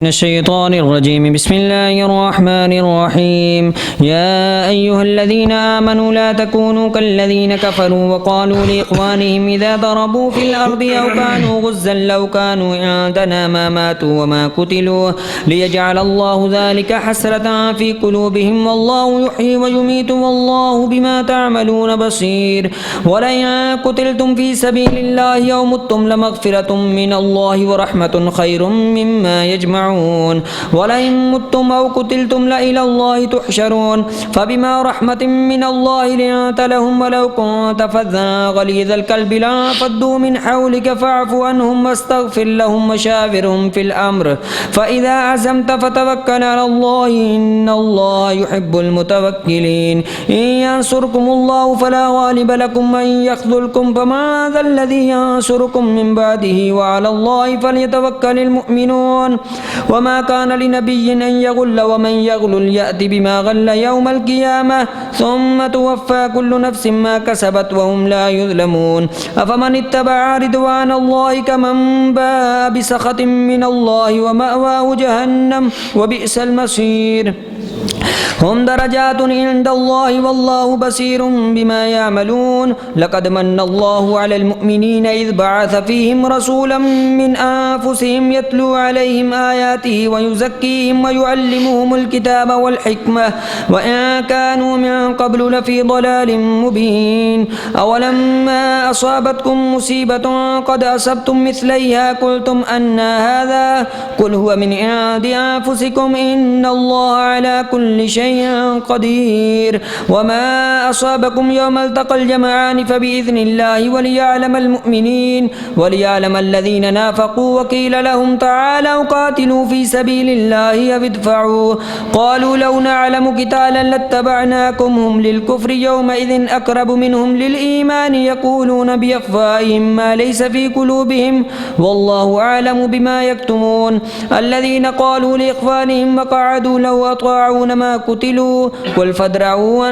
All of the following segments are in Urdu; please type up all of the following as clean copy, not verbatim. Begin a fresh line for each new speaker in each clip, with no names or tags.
من الشيطان الرجيم بسم الله الرحمن الرحيم يا أيها الذين آمنوا لا تكونوا كالذين كفروا وقالوا لإخوانهم إذا ضربوا في الأرض أو كانوا غزا لو كانوا عندنا ما ماتوا وما قتلوا ليجعل الله ذلك حسرة في قلوبهم والله يحيي ويميت والله بما تعملون بصير ولئن قتلتم في سبيل الله أو متم لمغفرة من الله ورحمة خير مما يجمعون ولئن متم أو قتلتم لإلى الله تحشرون فبما رحمة من الله لنت لهم ولو كنت فظا غليظ القلب لانفضوا من حولك فاعف عنهم واستغفر لهم وشاورهم في الأمر فإذا عزمت فتوكل على الله إن الله يحب المتوكلين إن ينصركم الله فلا غالب لكم وإن يخذلكم فما ذا الذي ينصركم من بعده وعلى الله فليتوكل المؤمنون وما كان لنبي أن يغل ومن يغل يأتي بما غل يوم القيامة ثم توفى كل نفس ما كسبت وهم لا يظلمون أفمن اتبع رضوان الله كمن باء بسخط من الله ومأواه جهنم وبئس المصير هم درجات عند الله والله بصير بما يعملون لقد من الله على المؤمنين إذ بعث فيهم رسولا من أنفسهم يتلو عليهم آياته ويزكيهم ويعلمهم الكتاب والحكمة وإن كانوا من قبل لفي ضلال مبين أولما أصابتكم مصيبة قد أصبتم مثليها قلتم أن هذا قل هو من عند أنفسكم إن الله على كل شيء قدير وما أصابكم يوم التقى الجمعان فبإذن الله وليعلم المؤمنين وليعلم الذين نافقوا وقيل لهم تعالوا قاتلوا في سبيل الله أو ادفعوا قالوا لو نعلم قتالا لاتبعناكم هم للكفر يومئذ أقرب منهم للإيمان يقولون بأفواههم ما ليس في قلوبهم والله أعلم بما يكتمون الذين قالوا لإخوانهم وقعدوا لو أطاعون ما قتلوا قل فادرعوا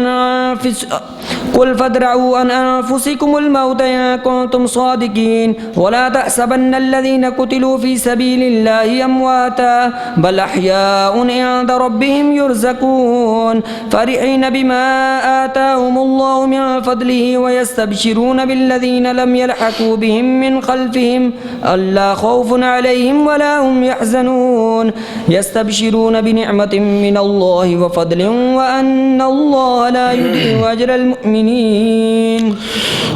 عن أنفسكم الموت إن كنتم صادقين ولا تحسبن الذين قتلوا في سبيل الله أمواتا بل أحياء عند ربهم يرزقون فرحين بما آتاهم الله من فضله ويستبشرون بالذين لم يلحقوا بهم من خلفهم ألا خوف عليهم ولا هم يحزنون يستبشرون بنعمة من الله وفضل وأن الله لا يضيع أجر المؤمنين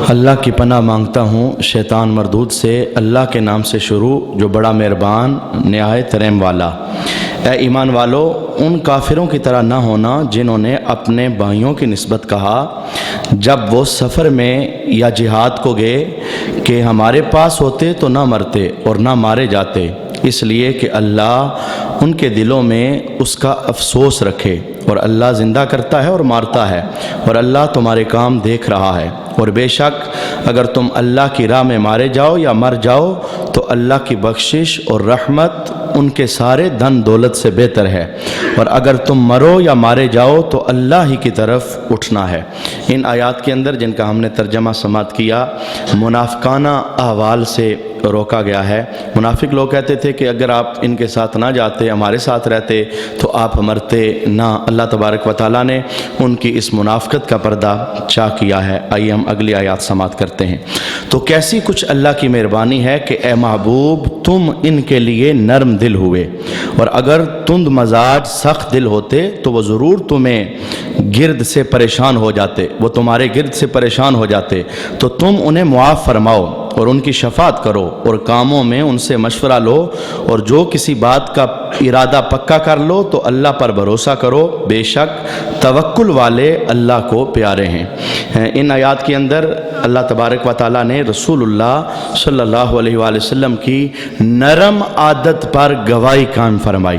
اللہ کی پناہ مانگتا ہوں شیطان مردود سے اللہ کے نام سے شروع جو بڑا مہربان نہایت رحم والا۔ اے ایمان والو ان کافروں کی طرح نہ ہونا جنہوں نے اپنے بھائیوں کی نسبت کہا جب وہ سفر میں یا جہاد کو گئے کہ ہمارے پاس ہوتے تو نہ مرتے اور نہ مارے جاتے، اس لیے کہ اللہ ان کے دلوں میں اس کا افسوس رکھے اور اللہ زندہ کرتا ہے اور مارتا ہے اور اللہ تمہارے کام دیکھ رہا ہے اور بے شک اگر تم اللہ کی راہ میں مارے جاؤ یا مر جاؤ تو اللہ کی بخشش اور رحمت ان کے سارے دھن دولت سے بہتر ہے اور اگر تم مرو یا مارے جاؤ تو اللہ ہی کی طرف اٹھنا ہے۔ ان آیات کے اندر جن کا ہم نے ترجمہ سماعت کیا منافقانہ احوال سے روکا گیا ہے۔ منافق لوگ کہتے تھے کہ اگر آپ ان کے ساتھ نہ جاتے ہمارے ساتھ رہتے تو آپ مرتے نہ۔ اللہ تبارک و تعالیٰ نے ان کی اس منافقت کا پردہ چاک کیا ہے۔ آئیے ہم اگلی آیات سماعت کرتے ہیں۔ تو کیسی کچھ اللہ کی مہربانی ہے کہ اے محبوب تم ان کے لیے نرم دل ہوئے اور اگر تند مزاج سخت دل ہوتے تو وہ ضرور تمہیں گرد سے پریشان ہو جاتے، وہ تمہارے گرد سے پریشان ہو جاتے تو تم انہیں معاف فرماؤ اور ان کی شفاعت کرو اور کاموں میں ان سے مشورہ لو اور جو کسی بات کا ارادہ پکا کر لو تو اللہ پر بھروسہ کرو، بے شک توکل والے اللہ کو پیارے ہیں۔ ان آیات کے اندر اللہ تبارک و تعالیٰ نے رسول اللہ صلی اللہ علیہ وآلہ وسلم کی نرم عادت پر گواہی قائم فرمائی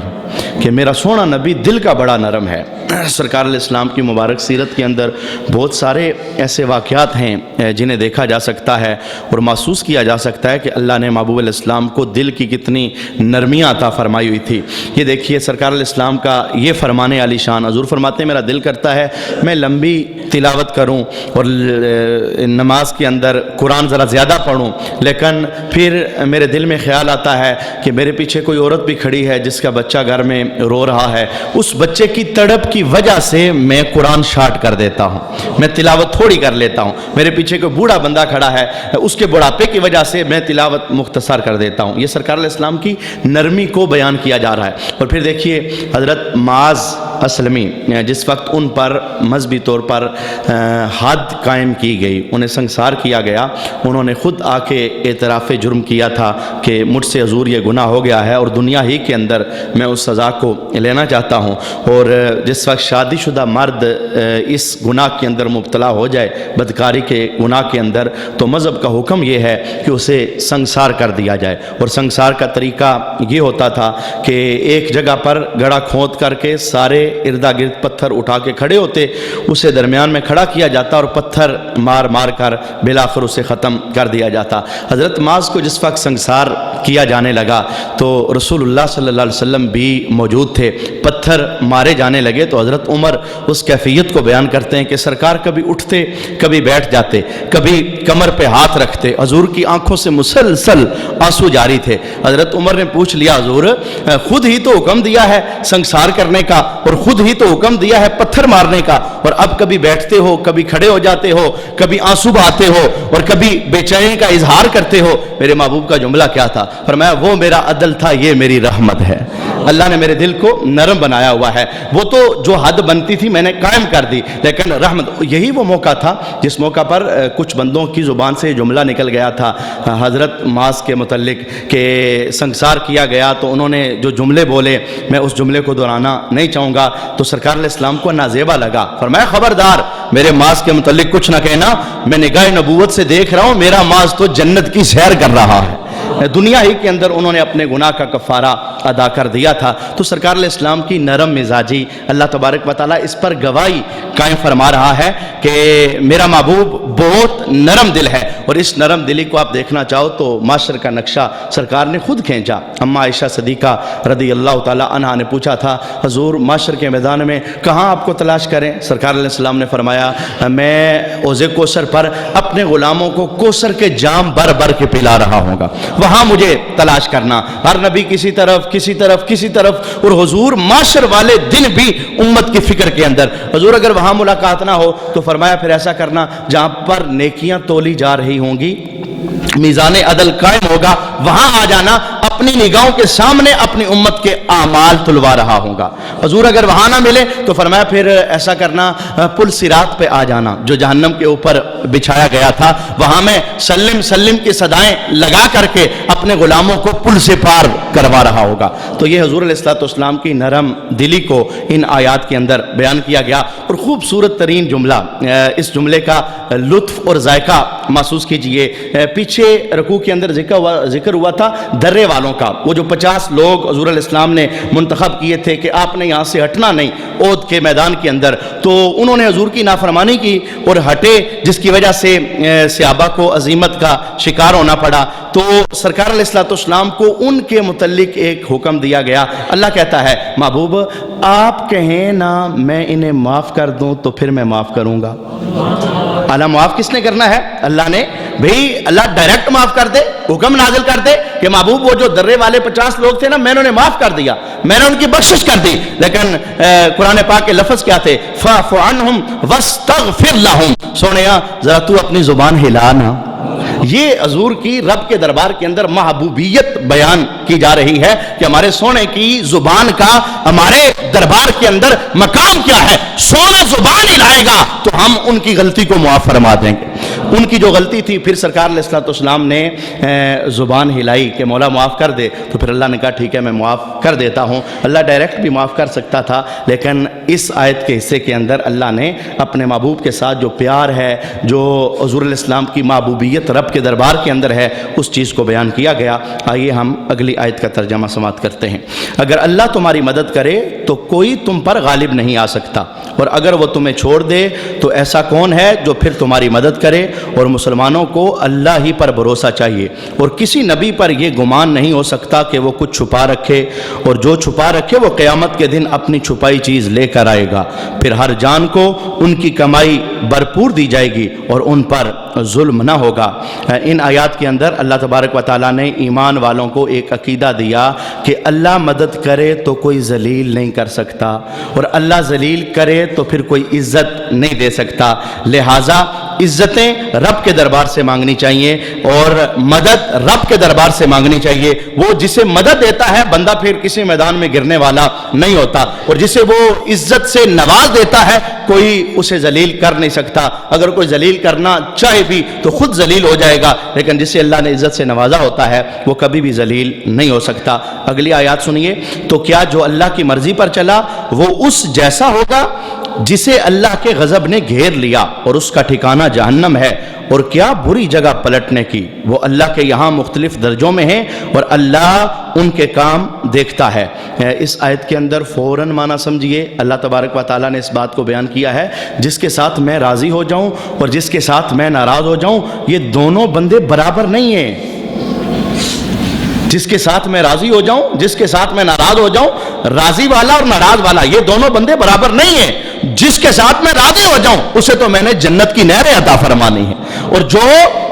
کہ میرا سونا نبی دل کا بڑا نرم ہے سرکار علیہ السلام کی مبارک سیرت کے اندر بہت سارے ایسے واقعات ہیں جنہیں دیکھا جا سکتا ہے اور محسوس کیا جا سکتا ہے کہ اللہ نے محبوب علیہ السلام کو دل کی کتنی نرمیاں عطا فرمائی ہوئی تھی۔ یہ دیکھیے سرکار علیہ السلام کا یہ فرمان عالی شان، حضور فرماتے ہیں میرا دل کرتا ہے میں لمبی تلاوت کروں اور نماز کے اندر قرآن ذرا زیادہ پڑھوں، لیکن پھر میرے دل میں خیال آتا ہے کہ میرے پیچھے کوئی عورت بھی کھڑی ہے جس کا بچہ گھر میں رو رہا ہے، اس بچے کی تڑپ کی وجہ سے میں قرآن شارٹ کر دیتا ہوں، میں تلاوت تھوڑی کر لیتا ہوں۔ میرے پیچھے کوئی بوڑھا بندہ کھڑا ہے، اس کے بڑھاپے کی وجہ سے میں تلاوت مختصر کر دیتا ہوں۔ یہ سرکار علیہ السلام کی نرمی کو بیان کیا جا رہا ہے۔ اور پھر دیکھیے حضرت معاذ اسلمی، جس وقت ان پر مذہبی طور پر حد قائم کی گئی، انہیں سنگسار کیا گیا، انہوں نے خود آ کے اعتراف جرم کیا تھا کہ مجھ سے حضور یہ گناہ ہو گیا ہے اور دنیا ہی کے اندر میں اس سزا کو لینا چاہتا ہوں۔ اور جس وقت شادی شدہ مرد اس گناہ کے اندر مبتلا ہو جائے، بدکاری کے گناہ کے اندر، تو مذہب کا حکم یہ ہے کہ اسے سنگسار کر دیا جائے۔ اور سنگسار کا طریقہ یہ ہوتا تھا کہ ایک جگہ پر گڑھا کھود کر کے سارے اردا گرد پتھر اٹھا کے کھڑے ہوتے، اسے درمیان میں کھڑا کیا جاتا اور پتھر مار مار کر بالآخر اسے ختم کر دیا جاتا۔ حضرت معاذ کو جس وقت سنگسار کیا جانے لگا تو رسول اللہ صلی اللہ علیہ وسلم بھی موجود تھے، پتھر مارے جانے لگے تو حضرت عمر اس کیفیت کو بیان کرتے ہیں کہ سرکار کبھی اٹھتے، کبھی بیٹھ جاتے، کبھی کمر پہ ہاتھ رکھتے، حضور کی آنکھوں سے مسلسل آنسو جاری تھے۔ حضرت عمر نے پوچھ لیا حضور خود ہی تو حکم دیا ہے سنگسار کرنے کا اور خود ہی تو حکم دیا ہے پتھر مارنے کا، اور اب کبھی بیٹھتے ہو، کبھی کھڑے ہو جاتے ہو، کبھی آنسو بہاتے ہو اور کبھی بے چینی کا اظہار کرتے ہو۔ میرے محبوب کا جملہ کیا تھا؟ فرمایا وہ میرا عدل تھا، یہ میری رحمت ہے۔ اللہ نے میرے دل کو نرم بنایا ہوا ہے، وہ تو جو حد بنتی تھی میں نے قائم کر دی، لیکن رحمت یہی وہ موقع تھا جس موقع پر کچھ بندوں کی زبان سے جملہ نکل گیا تھا حضرت معاذ کے متعلق کہ سنگسار کیا گیا، تو انہوں نے جو جملے بولے میں اس جملے کو دہرانا نہیں چاہوں گا، تو سرکار علیہ السلام کو نازیبا لگا۔ فرمایا خبردار میرے معاذ کے متعلق کچھ نہ کہنا، میں نگاہ نبوت سے دیکھ رہا ہوں میرا معاذ تو جنت کی سیر کر رہا ہے۔ دنیا ہی کے اندر انہوں نے اپنے گناہ کا کفارہ ادا کر دیا تھا۔ تو سرکار علیہ السلام کی نرم مزاجی اللہ تبارک و تعالیٰ اس پر گواہی قائم فرما رہا ہے کہ میرا محبوب بہت نرم دل ہے، اور اس نرم دلی کو آپ دیکھنا چاہو تو معاشر کا نقشہ سرکار نے خود کھینچا۔ اما عائشہ صدیقہ رضی اللہ تعالیٰ عنہا نے پوچھا تھا حضور معاشر کے میدان میں کہاں آپ کو تلاش کریں؟ سرکار علیہ السلام نے فرمایا میں حوض کوثر پر اپنے غلاموں کو کوثر کے جام بھر بھر کے پلا رہا ہوں گا، وہاں مجھے تلاش کرنا۔ ہر نبی کسی طرف کسی طرف کسی طرف، اور حضور معاشر والے دن بھی امت کی فکر کے اندر۔ حضور اگر وہاں ملاقات نہ ہو تو فرمایا پھر ایسا کرنا جہاں پر نیکیاں تولی جا رہی ہوں گی، میزان عدل قائم ہوگا، وہاں آ جانا، اپنی نگاہوں کے سامنے اپنی امت کے اعمال تلوا رہا ہوں گا۔ حضور اگر وہاں نہ ملے تو فرمایا پھر ایسا کرنا پل صراط پہ آ جانا جو جہنم کے اوپر بچھایا گیا تھا، وہاں میں سلم سلم کی صدائیں لگا کر کے اپنے غلاموں کو پل سے پار کروا رہا ہوگا۔ تو یہ حضور علیہ السلام کی نرم دلی کو ان آیات کے اندر بیان کیا گیا، اور خوبصورت ترین جملہ، اس جملے کا لطف اور ذائقہ محسوس کیجئے۔ پیچھے رکوع کے اندر ذکر ہوا تھا درے والوں کا، وہ جو 50 لوگ حضور علیہ السلام نے منتخب کیے تھے کہ آپ نے یہاں سے ہٹنا نہیں اود کے میدان کے اندر، تو انہوں نے حضور کی نافرمانی کی اور ہٹے، جس کی وجہ سے صحابہ کو عزیمت کا شکار ہونا پڑا۔ تو سرکار علیہ السلام کو ان کے متعلق ایک حکم دیا گیا۔ اللہ کہتا ہے محبوب آپ کہیں نا میں انہیں معاف کر دوں تو پھر میں معاف کروں گا۔ اللہ معاف کس نے کرنا ہے؟ اللہ نے۔ بھئی اللہ ڈائریکٹ معاف کر دے، حکم نازل کر دے کہ محبوب وہ جو درے والے 50 لوگ تھے نا میں نے انہیں معاف کر دیا، میں نے ان کی بخشش کر دی، لیکن قرآن پاک کے لفظ کیا تھے؟ فاعف عنہم واستغفر لہم۔ سونیا ذرا تو اپنی زبان ہلا نا۔ یہ حضور کی رب کے دربار کے اندر محبوبیت بیان کی جا رہی ہے کہ ہمارے سونے کی زبان کا ہمارے دربار کے اندر مقام کیا ہے۔ سونا زبان ہلائے گا تو ہم ان کی غلطی کو معاف فرما دیں گے۔ ان کی جو غلطی تھی پھر سرکار علیہ الصلوۃ والسلام نے زبان ہلائی کہ مولا معاف کر دے، تو پھر اللہ نے کہا ٹھیک ہے میں معاف کر دیتا ہوں۔ اللہ ڈائریکٹ بھی معاف کر سکتا تھا، لیکن اس آیت کے حصے کے اندر اللہ نے اپنے محبوب کے ساتھ جو پیار ہے، جو حضور علیہ السلام کی محبوبیت رب کے دربار کے اندر ہے، اس چیز کو بیان کیا گیا۔ آئیے ہم اگلی آیت کا ترجمہ سماعت کرتے ہیں۔ اگر اللہ تمہاری مدد کرے تو کوئی تم پر غالب نہیں آ سکتا، اور اگر وہ تمہیں چھوڑ دے تو ایسا کون ہے جو پھر تمہاری مدد کرے؟ اور مسلمانوں کو اللہ ہی پر بھروسہ چاہیے، اور کسی نبی پر یہ گمان نہیں ہو سکتا کہ وہ کچھ چھپا رکھے، اور جو چھپا رکھے وہ قیامت کے دن اپنی چھپائی چیز لے کر آئے گا، پھر ہر جان کو ان کی کمائی بھرپور دی جائے گی اور ان پر ظلم نہ ہوگا۔ ان آیات کے اندر اللہ تبارک و تعالیٰ نے ایمان والوں کو ایک عقیدہ دیا کہ اللہ مدد کرے تو کوئی ذلیل نہیں کر سکتا، اور اللہ ذلیل کرے تو پھر کوئی عزت نہیں دے سکتا، لہٰذا عزتیں رب کے دربار سے مانگنی چاہیے اور مدد رب کے دربار سے مانگنی چاہیے۔ وہ جسے مدد دیتا ہے بندہ پھر کسی میدان میں گرنے والا نہیں ہوتا، اور جسے وہ عزت سے نواز دیتا ہے کوئی اسے ذلیل کر نہیں سکتا۔ اگر کوئی ذلیل کرنا چاہے بھی تو خود ذلیل ہو جائے گا، لیکن جسے اللہ نے عزت سے نوازا ہوتا ہے وہ کبھی بھی ذلیل نہیں ہو سکتا۔ اگلی آیات سنیے، تو کیا جو اللہ کی مرضی پر چلا وہ اس جیسا ہوگا جسے اللہ کے غضب نے گھیر لیا اور اس کا ٹھکانہ جہنم ہے، اور کیا بری جگہ پلٹنے کی۔ وہ اللہ کے یہاں مختلف درجوں میں ہیں اور اللہ ان کے کام دیکھتا ہے۔ اس آیت کے اندر فوراً معنی سمجھیے، اللہ تبارک و تعالیٰ نے اس بات کو بیان کیا ہے جس کے ساتھ میں راضی ہو جاؤں اور جس کے ساتھ میں ناراض ہو جاؤں، یہ دونوں بندے برابر نہیں ہیں۔ جس کے ساتھ میں راضی ہو جاؤں، جس کے ساتھ میں ناراض ہو جاؤں، راضی والا اور ناراض والا یہ دونوں بندے برابر نہیں ہیں۔ جس کے ساتھ میں راضی ہو جاؤں اسے تو میں نے جنت کی نہریں عطا فرمانی ہے، اور جو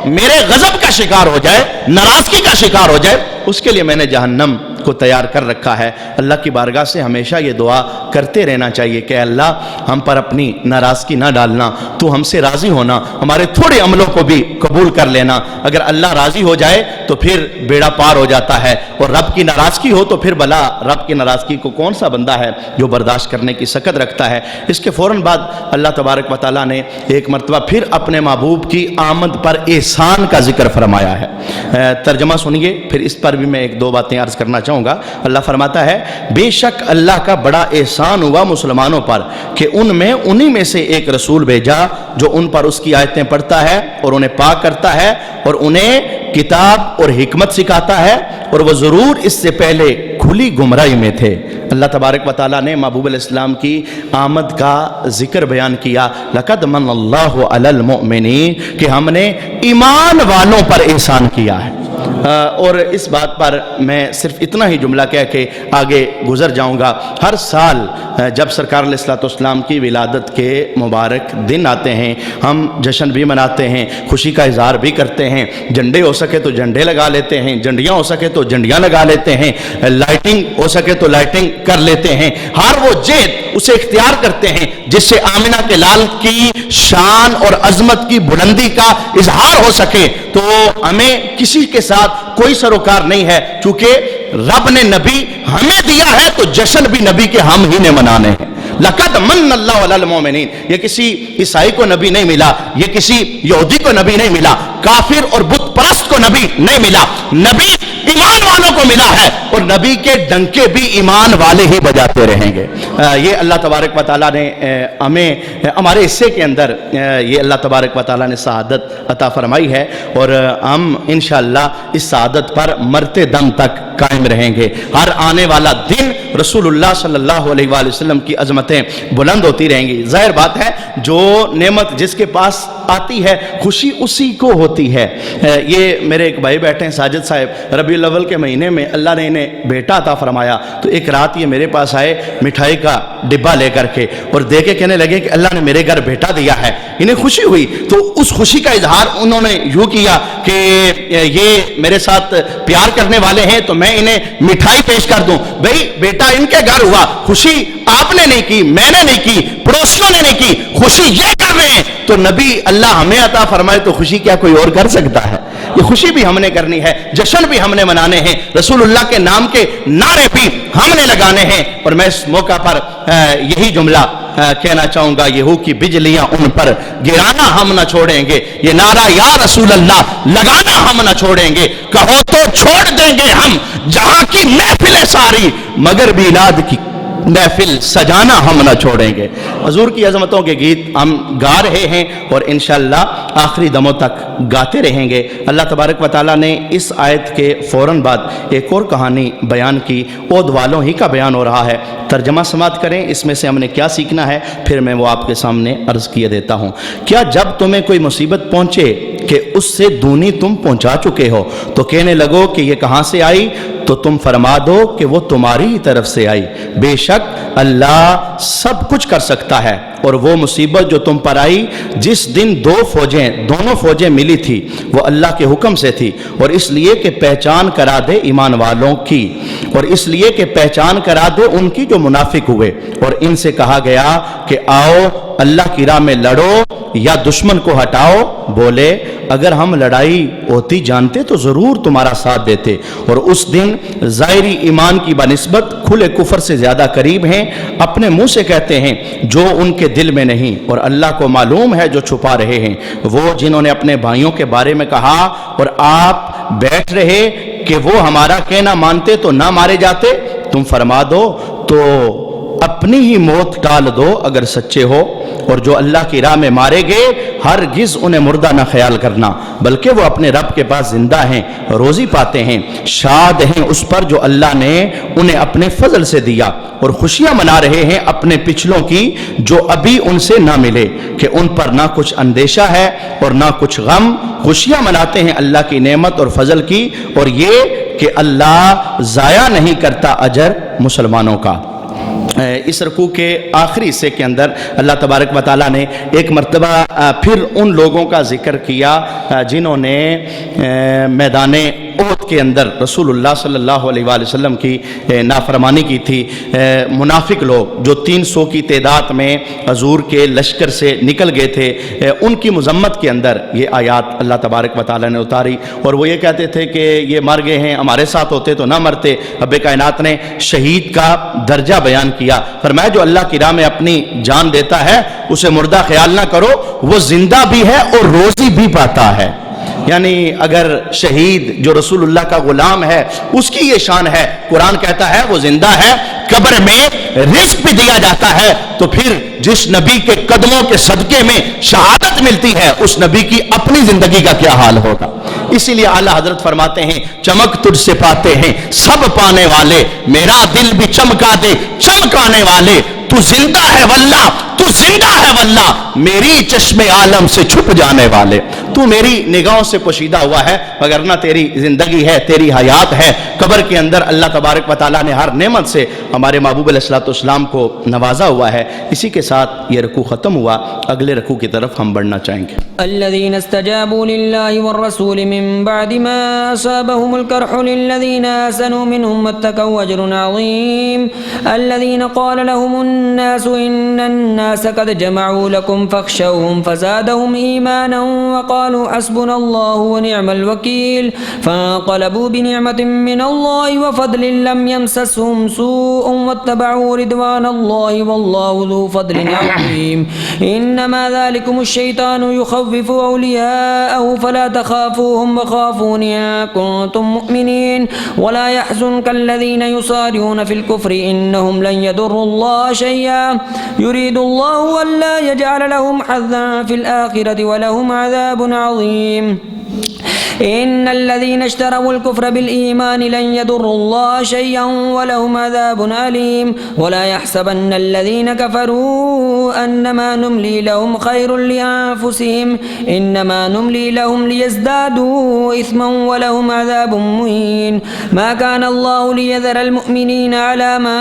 میرے غضب کا شکار ہو جائے، ناراضگی کا شکار ہو جائے، اس کے لیے میں نے جہنم کو تیار کر رکھا ہے۔ اللہ کی بارگاہ سے ہمیشہ یہ دعا کرتے رہنا چاہیے کہ اللہ ہم پر اپنی ناراضگی نہ ڈالنا، تو ہم سے راضی ہونا، ہمارے تھوڑے عملوں کو بھی قبول کر لینا۔ اگر اللہ راضی ہو جائے تو پھر بیڑا پار ہو جاتا ہے، اور رب کی ناراضگی ہو تو پھر بھلا رب کی ناراضگی کو کون سا بندہ ہے جو برداشت کرنے کی سکت رکھتا ہے۔ اس کے فوراً بعد اللہ تبارک و تعالیٰ نے ایک مرتبہ پھر اپنے محبوب کی آمد پر احسان کا ذکر فرمایا ہے۔ ترجمہ سنیے، پھر اس پر بھی میں ایک دو باتیں عرض کرنا چاہوں گا۔ اللہ فرماتا ہے، بے شک اللہ کا بڑا احسان ہوا مسلمانوں پر کہ انہی میں سے ایک رسول بھیجا جو ان پر اس کی آیتیں پڑھتا ہے اور انہیں پاک کرتا ہے اور انہیں کتاب اور حکمت سکھاتا ہے، اور وہ ضرور اس سے پہلے کھلی گمراہی میں تھے۔ اللہ تبارک و تعالیٰ نے محبوب علیہ السلام کی آمد کا ذکر بیان کیا، لقد من اللہ علی المؤمنین، کہ ہم نے ایمان والوں پر احسان کیا ہے۔ اور اس بات پر میں صرف اتنا ہی جملہ کہہ کے آگے گزر جاؤں گا۔ ہر سال جب سرکار علیہ الصلوۃ والسلام کی ولادت کے مبارک دن آتے ہیں ہم جشن بھی مناتے ہیں، خوشی کا اظہار بھی کرتے ہیں، جھنڈے ہو سکے تو جھنڈے لگا لیتے ہیں، جھنڈیاں ہو سکے تو جھنڈیاں لگا لیتے ہیں، لائٹنگ ہو سکے تو لائٹنگ کر لیتے ہیں، ہر وہ جیت اسے اختیار کرتے ہیں جس سے آمنہ کے لال کی شان اور عظمت کی بلندی کا اظہار ہو سکے۔ تو ہمیں کسی کے ساتھ کوئی سروکار نہیں ہے، چونکہ رب نے نبی ہمیں دیا ہے تو جشن بھی نبی کے ہم ہی نے منانے ہیں۔ لقد من اللہ علی المؤمنین، یہ کسی عیسائی کو نبی نہیں ملا، یہ کسی یہودی کو نبی نہیں ملا، کافر اور بت پرست کو نبی نہیں ملا، نبی ایمان والوں کو ملا ہے، اور نبی کے ڈنکے بھی ایمان والے ہی بجاتے رہیں گے۔ یہ اللہ تبارک و تعالیٰ نے ہمیں ہمارے حصے کے اندر یہ اللہ تبارک و تعالیٰ نے سعادت عطا فرمائی ہے، اور ہم انشاءاللہ اس سعادت پر مرتے دم تک قائم رہیں گے۔ ہر آنے والا دن رسول اللہ صلی اللہ علیہ وآلہ وسلم کی عظمتیں بلند ہوتی رہیں گی۔ ظاہر بات ہے جو نعمت جس کے پاس آتی ہے خوشی اسی کو ہوتی ہے۔ یہ میرے ایک بھائی بیٹھے ہیں ساجد صاحب، ربیع الاول کے مہینے میں اللہ نے انہیں بیٹا عطا فرمایا، تو ایک رات یہ میرے پاس آئے مٹھائی کا ڈبہ لے کر کے، اور دے کے کہنے لگے کہ اللہ نے میرے گھر بیٹا دیا ہے۔ انہیں خوشی ہوئی، تو اس خوشی کا اظہار انہوں نے یوں کیا کہ یہ میرے ساتھ پیار کرنے والے ہیں تو میں انہیں مٹھائی پیش کر دوں۔ بھئی بیٹا ان کے گھر ہوا، خوشی آپ نے نہیں کی، میں نے نہیں کی، پڑوسیوں نے نہیں کی، خوشی یہ کر رہے ہیں، تو نبی اللہ ہمیں عطا فرمائے تو خوشی کیا کوئی اور کر سکتا ہے؟ یہ خوشی بھی ہم نے کرنی ہے، جشن بھی ہم نے منانے ہیں، رسول اللہ کے نام کے نعرے بھی ہم نے لگانے ہیں۔ اور میں اس موقع پر یہی جملہ کہنا چاہوں گا، یہو کی بجلیاں ان پر گرانا ہم نہ چھوڑیں گے، یہ نعرہ یا رسول اللہ لگانا ہم نہ چھوڑیں گے، کہو تو چھوڑ دیں گے ہم جہاں کی محفلیں ساری، مگر میلاد کی محفل سجانا ہم نہ چھوڑیں گے۔ حضور کی عظمتوں کے گیت ہم گا رہے ہیں اور انشاءاللہ آخری دموں تک گاتے رہیں گے۔ اللہ تبارک و تعالیٰ نے اس آیت کے فوراً بعد ایک اور کہانی بیان کی، عود والوں ہی کا بیان ہو رہا ہے، ترجمہ سماعت کریں، اس میں سے ہم نے کیا سیکھنا ہے، پھر میں وہ آپ کے سامنے عرض کیے دیتا ہوں۔ کیا جب تمہیں کوئی مصیبت پہنچے کہ اس سے دونی تم پہنچا چکے ہو تو کہنے لگو کہ یہ کہاں سے آئی، تو تم فرما دو کہ وہ تمہاری طرف سے آئی، بے شک اللہ سب کچھ کر سکتا ہے۔ اور وہ مصیبت جو تم پر آئی جس دن دونوں فوجیں ملی تھی، وہ اللہ کے حکم سے تھی، اور اس لیے کہ پہچان کرا دے ایمان والوں کی، اور اس لیے کہ پہچان کرا دے ان کی جو منافق ہوئے، اور ان سے کہا گیا کہ آؤ اللہ کی راہ میں لڑو یا دشمن کو ہٹاؤ، بولے اگر ہم لڑائی ہوتی جانتے تو ضرور تمہارا ساتھ دیتے، اور اس دن ظاہری ایمان کی بنسبت کھلے کفر سے زیادہ قریب ہیں، اپنے منہ سے کہتے ہیں جو ان کے دل میں نہیں، اور اللہ کو معلوم ہے جو چھپا رہے ہیں۔ وہ جنہوں نے اپنے بھائیوں کے بارے میں کہا اور آپ بیٹھ رہے کہ وہ ہمارا کہنا مانتے تو نہ مارے جاتے، تم فرما دو تو اپنی ہی موت ٹال دو اگر سچے ہو، اور جو اللہ کی راہ میں مارے گئے ہرگز انہیں مردہ نہ خیال کرنا، بلکہ وہ اپنے رب کے پاس زندہ ہیں، روزی پاتے ہیں، شاد ہیں اس پر جو اللہ نے انہیں اپنے فضل سے دیا، اور خوشیاں منا رہے ہیں اپنے پچھلوں کی جو ابھی ان سے نہ ملے، کہ ان پر نہ کچھ اندیشہ ہے اور نہ کچھ غم، خوشیاں مناتے ہیں اللہ کی نعمت اور فضل کی، اور یہ کہ اللہ ضائع نہیں کرتا اجر مسلمانوں کا۔ اس رکوع کے آخری حصے کے اندر اللہ تبارک و تعالیٰ نے ایک مرتبہ پھر ان لوگوں کا ذکر کیا جنہوں نے میدان احد کے اندر رسول اللہ صلی اللہ علیہ وآلہ وسلم کی نافرمانی کی تھی۔ منافق لوگ جو 300 کی تعداد میں حضور کے لشکر سے نکل گئے تھے، ان کی مذمت کے اندر یہ آیات اللہ تبارک و تعالیٰ نے اتاری، اور وہ یہ کہتے تھے کہ یہ مر گئے ہیں، ہمارے ساتھ ہوتے تو نہ مرتے۔ رب کائنات نے شہید کا درجہ بیان کیا، فرمایا جو اللہ کی راہ میں اپنی جان دیتا ہے اسے مردہ خیال نہ کرو، وہ زندہ بھی ہے اور روزی بھی پاتا ہے۔ یعنی اگر شہید جو رسول اللہ کا غلام ہے اس کی یہ شان ہے، قرآن کہتا ہے وہ زندہ ہے، قبر میں رزق بھی دیا جاتا ہے، تو پھر جس نبی کے قدموں کے صدقے میں شہادت ملتی ہے اس نبی کی اپنی زندگی کا کیا حال ہوگا۔ اسی لیے اعلیٰ حضرت فرماتے ہیں چمک تجھ سے پاتے ہیں سب پانے والے، میرا دل بھی چمکا دے چمکانے والے، تو زندہ ہے واللہ، تو زندہ ہے واللہ، میری چشم عالم سے چھپ جانے والے، تو میری نگاہوں سے پوشیدہ ہوا ہے، وگرنہ تیری زندگی ہے، تیری حیات ہے۔ قبر کے اندر اللہ تبارک و تعالیٰ نے ہر نعمت سے ہمارے محبوب علیہ الصلوۃ والسلام کو نوازا ہوا ہے۔ اسی کے ساتھ یہ رکوع ختم ہوا، اگلے رکوع کی طرف ہم بڑھنا چاہیں گے۔
الذين استجابوا لله والرسول من بعد ما أصابهم القرح للذين أحسنوا منهم واتقوا أجر عظيم الذين قال لهم الناس إن الناس قد جمعوا لكم فاخشوهم فزادهم إيمانا وقالوا حسبنا الله ونعم الوكيل فانقلبوا بنعمة من الله وفضل لم يمسسهم سوء واتبعوا رضوان الله والله ذو فضل عظيم إنما ذلكم الشيطان يخوف أولياءه فلا تخافوهم وخافون إن كنتم مؤمنين ولا يحزنك الذين يصارعون في الكفر إنهم لن يضروا الله شيئا يريد الله ألا يجعل لهم حظا في الآخرة ولهم عذاب عظيم إن الذين اشتروا الكفر بالإيمان لن يضروا الله شيئا ولهم عذاب أليم ولا يحسبن الذين كفروا أنما نملي لهم خير لأنفسهم إنما نملي لهم ليزدادوا إثما ولهم عذاب مهين ما كان الله ليذر المؤمنين على ما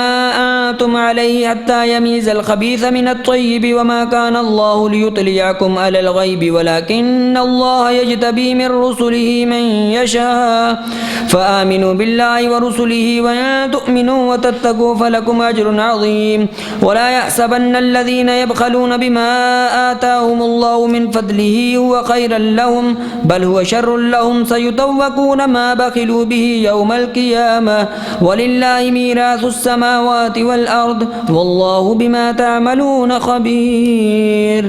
طلعتم عليه حتى يميز الخبيث من الطيب وما كان الله ليطلعكم على الغيب ولكن الله يجتبي من رسله من يشاء فآمنوا بالله ورسله وإن تؤمنوا وتتقوا فلكم أجر عظيم ولا يحسبن الذين يبخلون بما آتاهم الله من فضله هو خيرا لهم بل هو شر لهم سيطوقون ما بخلوا به يوم القيامة ولله ميراث السماوات والأرض والله بما تعملون خبير.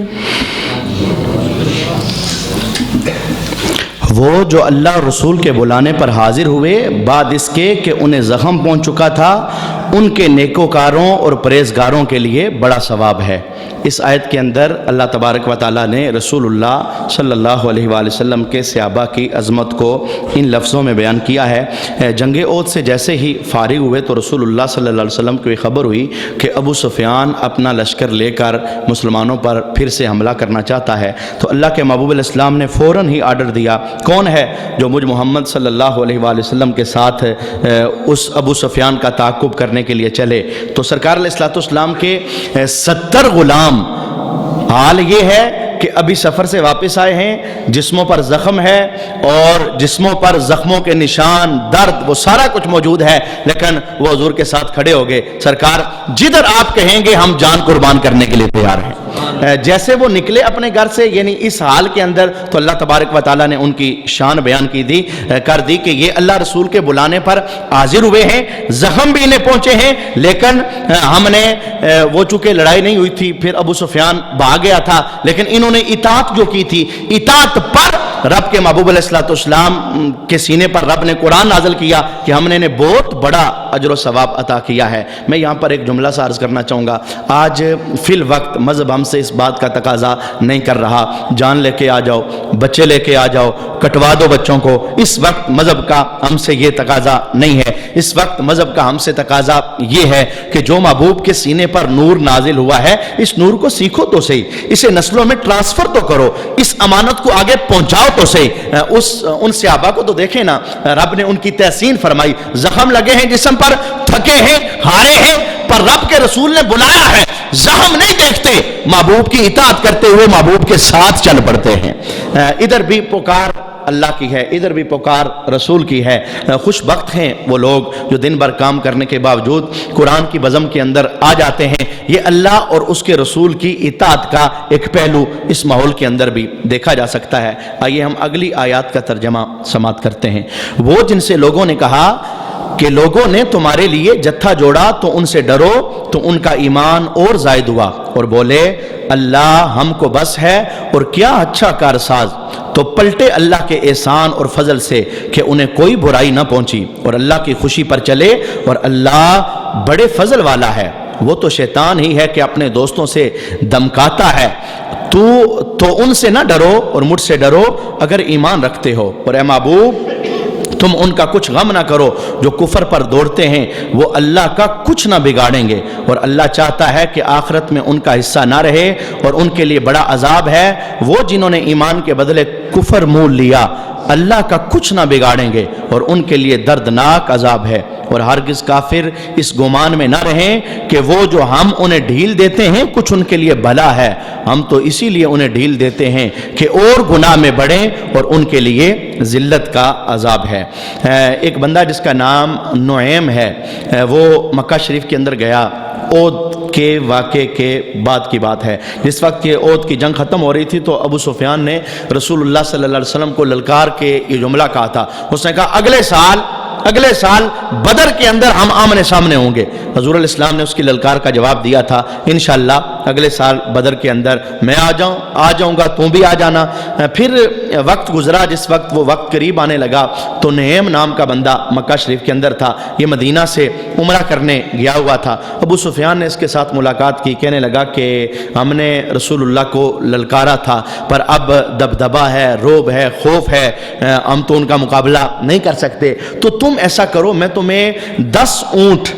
وہ جو اللہ رسول کے بلانے پر حاضر ہوئے بعد اس کے کہ انہیں زخم پہنچ چکا تھا ان کے نیکوکاروں اور پرہیزگاروں کے لیے بڑا ثواب ہے. اس آیت کے اندر اللہ تبارک و تعالیٰ نے رسول اللہ صلی اللہ علیہ وآلہ وسلم کے صحابہ کی عظمت کو ان لفظوں میں بیان کیا ہے. جنگ احد سے جیسے ہی فارغ ہوئے تو رسول اللہ صلی اللہ علیہ وسلم کو یہ خبر ہوئی کہ ابو سفیان اپنا لشکر لے کر مسلمانوں پر پھر سے حملہ کرنا چاہتا ہے. تو اللہ کے محبوب علیہ السلام نے فوراً ہی آرڈر دیا کون ہے جو مجھ محمد صلی اللہ علیہ وآلہ وسلم کے ساتھ اس ابو سفیان کا تعاقب کرنے کے لیے چلے. تو سرکار علیہ الصلوۃ والسلام کے 70 غلام، حال یہ ہے کہ ابھی سفر سے واپس آئے ہیں، جسموں پر زخم ہے اور جسموں پر زخموں کے نشان، درد، وہ سارا کچھ موجود ہے، لیکن وہ حضور کے ساتھ کھڑے ہو گئے. سرکار جدھر آپ کہیں گے ہم جان قربان کرنے کے لیے تیار ہیں. جیسے وہ نکلے اپنے گھر سے، یعنی اس حال کے اندر، تو اللہ تبارک و تعالیٰ نے ان کی شان بیان کر دی کہ یہ اللہ رسول کے بلانے پر حاضر ہوئے ہیں، زخم بھی انہیں پہنچے ہیں، لیکن ہم نے وہ چونکہ لڑائی نہیں ہوئی تھی، پھر ابو سفیان بھاگ گیا تھا، لیکن انہوں نے اطاعت جو کی تھی، اطاعت پر رب کے محبوب علیہ الصلوۃ والسلام کے سینے پر رب نے قرآن نازل کیا کہ ہم نے انہیں بہت بڑا اجر و ثواب عطا کیا ہے. میں یہاں پر ایک جملہ سا عرض کرنا چاہوں گا. آج فی الوقت مذہب ہم سے اس بات کا تقاضا نہیں کر رہا جان لے کے آ جاؤ، بچے لے کے آ جاؤ، کٹوا دو بچوں کو. اس وقت مذہب کا ہم سے یہ تقاضا نہیں ہے. اس وقت مذہب کا ہم سے تقاضا یہ ہے کہ جو محبوب کے سینے پر نور نازل ہوا ہے اس نور کو سیکھو تو صحیح، اسے نسلوں میں ٹرانسفر تو کرو، اس امانت کو آگے پہنچاؤ تو صحیح. ان صحابہ کو تو دیکھیں نا، رب نے ان کی تحسین فرمائی، زخم لگے ہیں جسم پر، تھکے ہیں، ہارے ہیں، پر رب کے رسول نے بلایا ہے، زخم نہیں دیکھتے، محبوب کی اطاعت کرتے ہوئے محبوب کے ساتھ چل پڑتے ہیں. ادھر بھی پکار اللہ کی ہے، ادھر بھی پکار رسول کی ہے. خوش بخت ہیں وہ لوگ جو دن بھر کام کرنے کے باوجود قرآن کی بزم کے اندر آ جاتے ہیں. یہ اللہ اور اس کے رسول کی اطاعت کا ایک پہلو اس ماحول کے اندر بھی دیکھا جا سکتا ہے. آئیے ہم اگلی آیات کا ترجمہ سماعت کرتے ہیں. وہ جن سے لوگوں نے کہا کہ لوگوں نے تمہارے لیے جتھا جوڑا تو ان سے ڈرو، تو ان کا ایمان اور زائد ہوا اور بولے اللہ ہم کو بس ہے اور کیا اچھا کارساز. تو پلٹے اللہ کے احسان اور فضل سے کہ انہیں کوئی برائی نہ پہنچی اور اللہ کی خوشی پر چلے، اور اللہ بڑے فضل والا ہے. وہ تو شیطان ہی ہے کہ اپنے دوستوں سے دمکاتا ہے. تو ان سے نہ ڈرو اور مجھ سے ڈرو اگر ایمان رکھتے ہو، اور اے محبوب تم ان کا کچھ غم نہ کرو جو کفر پر دوڑتے ہیں، وہ اللہ کا کچھ نہ بگاڑیں گے، اور اللہ چاہتا ہے کہ آخرت میں ان کا حصہ نہ رہے اور ان کے لیے بڑا عذاب ہے. وہ جنہوں نے ایمان کے بدلے کفر مول لیا اللہ کا کچھ نہ بگاڑیں گے اور ان کے لیے دردناک عذاب ہے. اور ہرگز کافر اس گمان میں نہ رہیں کہ وہ جو ہم انہیں ڈھیل دیتے ہیں کچھ ان کے لیے بھلا ہے. ہم تو اسی لیے انہیں ڈھیل دیتے ہیں کہ اور گناہ میں بڑھیں اور ان کے لیے ذلت کا عذاب ہے. ایک بندہ جس کا نام نعیم ہے، وہ مکہ شریف کے اندر گیا. احد کے واقعے کے بعد کی بات ہے. جس وقت کہ احد کی جنگ ختم ہو رہی تھی تو ابو سفیان نے رسول اللہ صلی اللہ علیہ وسلم کو للکار کے یہ جملہ کہا تھا. اس نے کہا اگلے سال بدر کے اندر ہم آمنے سامنے ہوں گے. حضور علیہ السلام نے اس کی للکار کا جواب دیا تھا انشاءاللہ اگلے سال بدر کے اندر میں آ جاؤں گا، تم بھی آ جانا. پھر وقت گزرا، جس وقت وہ وقت قریب آنے لگا تو نعیم نام کا بندہ مکہ شریف کے اندر تھا. یہ مدینہ سے عمرہ کرنے گیا ہوا تھا. ابو سفیان نے اس کے ساتھ ملاقات کی. کہنے لگا کہ ہم نے رسول اللہ کو للکارا تھا، پر اب دبدبا ہے، روب ہے، خوف ہے، ہم تو ان کا مقابلہ نہیں کر سکتے. تو تم تم ایسا کرو میں تمہیں 10 اونٹ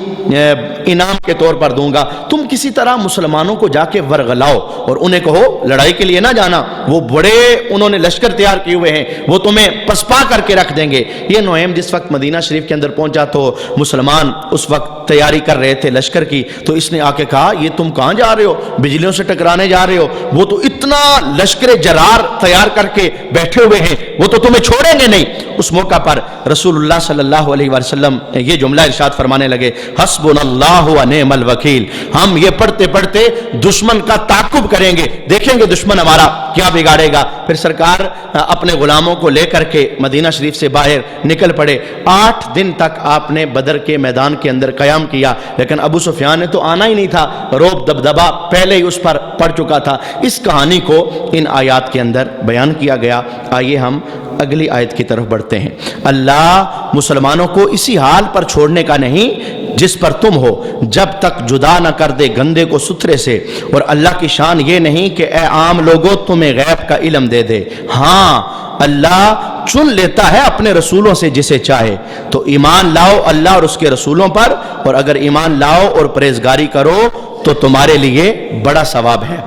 انعام کے طور پر دوں گا، تم کسی طرح مسلمانوں کو جا کے ورغلاؤ اور انہیں کہو لڑائی کے لیے نہ جانا، وہ بڑے انہوں نے لشکر تیار کیے ہوئے ہیں، وہ تمہیں پسپا کر کے رکھ دیں گے۔ یہ نعیم جس وقت مدینہ شریف کے اندر پہنچا تو مسلمان اس وقت تیاری کر رہے تھے لشکر کی، تو اس نے آ کے کہا یہ تم کہاں جا رہے ہو؟ بجلیوں سے ٹکرانے جا رہے ہو؟ وہ تو اتنا لشکر جرار تیار کر کے بیٹھے ہوئے ہیں، وہ تو تمہیں چھوڑیں گے نہیں۔ اس موقع پر رسول اللہ صلی اللہ علیہ وسلم یہ جملہ ارشاد فرمانے لگے، حسبنا اللہ و نعم الوکیل۔ ہم یہ پڑھتے پڑھتے دشمن کا تعاقب کریں گے، دیکھیں گے دشمن ہمارا کیا بگاڑے گا۔ پھر سرکار اپنے غلاموں کو لے کر کے مدینہ شریف سے باہر نکل پڑے۔ 8 دن تک آپ نے بدر کے میدان کے اندر قیام کیا، لیکن ابو سفیان نے تو آنا ہی نہیں تھا، رعب دبدبا پہلے ہی اس پر پڑ چکا تھا۔ اس کہانی کو ان آیات کے اندر بیان کیا گیا۔ آئیے ہم اگلی آیت کی طرف بڑھتے ہیں۔ اللہ مسلمانوں کو اسی حال پر چھوڑنے کا نہیں جس پر تم ہو، جب تک جدا نہ کر دے گندے کو ستھرے سے، اور اللہ کی شان یہ نہیں کہ اے عام لوگوں تمہیں غیب کا علم دے دے، ہاں اللہ چن لیتا ہے اپنے رسولوں سے جسے چاہے۔ تو ایمان لاؤ اللہ اور اس کے رسولوں پر، اور اگر ایمان لاؤ اور پرہیزگاری کرو تو تمہارے لیے بڑا ثواب ہے۔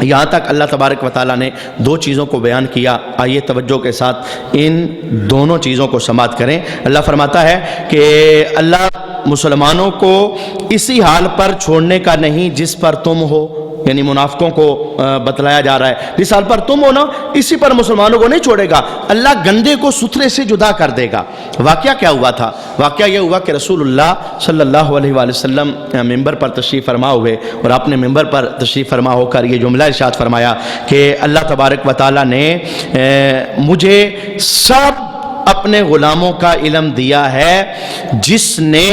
یہاں تک اللہ تبارک و تعالیٰ نے 2 چیزوں کو بیان کیا۔ آئیے توجہ کے ساتھ ان دونوں چیزوں کو سماعت کریں۔ اللہ فرماتا ہے کہ اللہ مسلمانوں کو اسی حال پر چھوڑنے کا نہیں جس پر تم ہو، یعنی منافقوں کو بتلایا جا رہا ہے جس حال پر تم ہو نا اسی پر مسلمانوں کو نہیں چھوڑے گا، اللہ گندے کو ستھرے سے جدا کر دے گا۔ واقعہ کیا ہوا تھا؟ واقعہ یہ ہوا کہ رسول اللہ صلی اللہ علیہ وآلہ وسلم ممبر پر تشریف فرما ہوئے، اور اپنے ممبر پر تشریف فرما ہو کر یہ جملہ ارشاد فرمایا کہ اللہ تبارک و تعالیٰ نے مجھے سب اپنے غلاموں کا علم دیا ہے، جس نے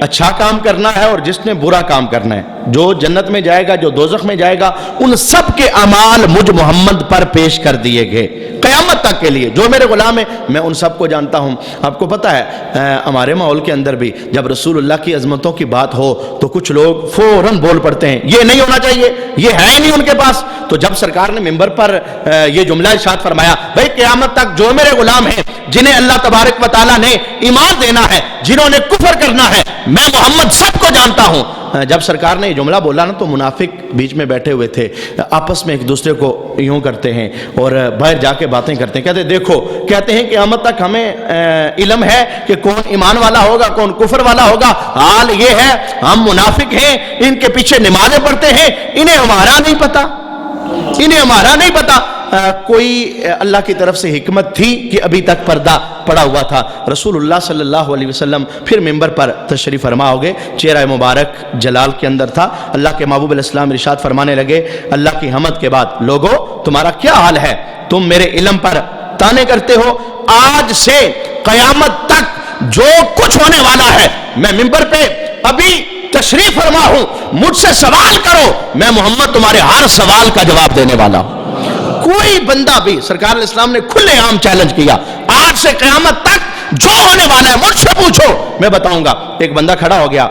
اچھا کام کرنا ہے اور جس نے برا کام کرنا ہے، جو جنت میں جائے گا جو دوزخ میں جائے گا، ان سب کے اعمال مجھ محمد پر پیش کر دیے گئے قیامت تک کے لیے۔ جو میرے غلام ہیں میں ان سب کو جانتا ہوں۔ آپ کو پتہ ہے ہمارے ماحول کے اندر بھی جب رسول اللہ کی عظمتوں کی بات ہو تو کچھ لوگ فوراً بول پڑتے ہیں یہ نہیں ہونا چاہیے، یہ ہے نہیں ان کے پاس۔ تو جب سرکار نے ممبر پر یہ جملہ ارشاد فرمایا بھائی قیامت تک جو میرے غلام ہیں جنہیں اللہ تبارک و تعالیٰ نے ایمان دینا ہے، جنہوں نے کفر کرنا ہے، میں محمد سب کو جانتا ہوں۔ جب سرکار نے یہ جملہ بولا نا تو منافق بیچ میں بیٹھے ہوئے تھے، آپس میں ایک دوسرے کو یوں کرتے ہیں اور باہر جا کے باتیں کرتے ہیں، کہتے دیکھو کہتے ہیں قیامت تک ہمیں علم ہے کہ کون ایمان والا ہوگا کون کفر والا ہوگا، حال یہ ہے ہم منافق ہیں، ان کے پیچھے نمازیں پڑھتے ہیں، انہیں ہمارا نہیں پتا، انہیں ہمارا نہیں پتا۔ کوئی اللہ کی طرف سے حکمت تھی کہ ابھی تک پردہ پڑا ہوا تھا۔ رسول اللہ صلی اللہ علیہ وسلم پھر ممبر پر تشریف فرما ہو گئے، چہرہ مبارک جلال کے اندر تھا۔ اللہ کے محبوب علیہ السلام ارشاد فرمانے لگے اللہ کی حمد کے بعد، لوگو تمہارا کیا حال ہے؟ تم میرے علم پر تانے کرتے ہو، آج سے قیامت تک جو کچھ ہونے والا ہے میں ممبر پہ ابھی تشریف فرما ہوں، مجھ سے سوال کرو، میں محمد تمہارے ہر سوال کا جواب دینے والا ہوں۔ کوئی بندہ بھی، سرکار علیہ السلام نے کھلے عام چیلنج کیا، آج سے قیامت تک جو ہونے والا ہے مجھ سے پوچھو میں بتاؤں گا۔ ایک بندہ کھڑا ہو گیا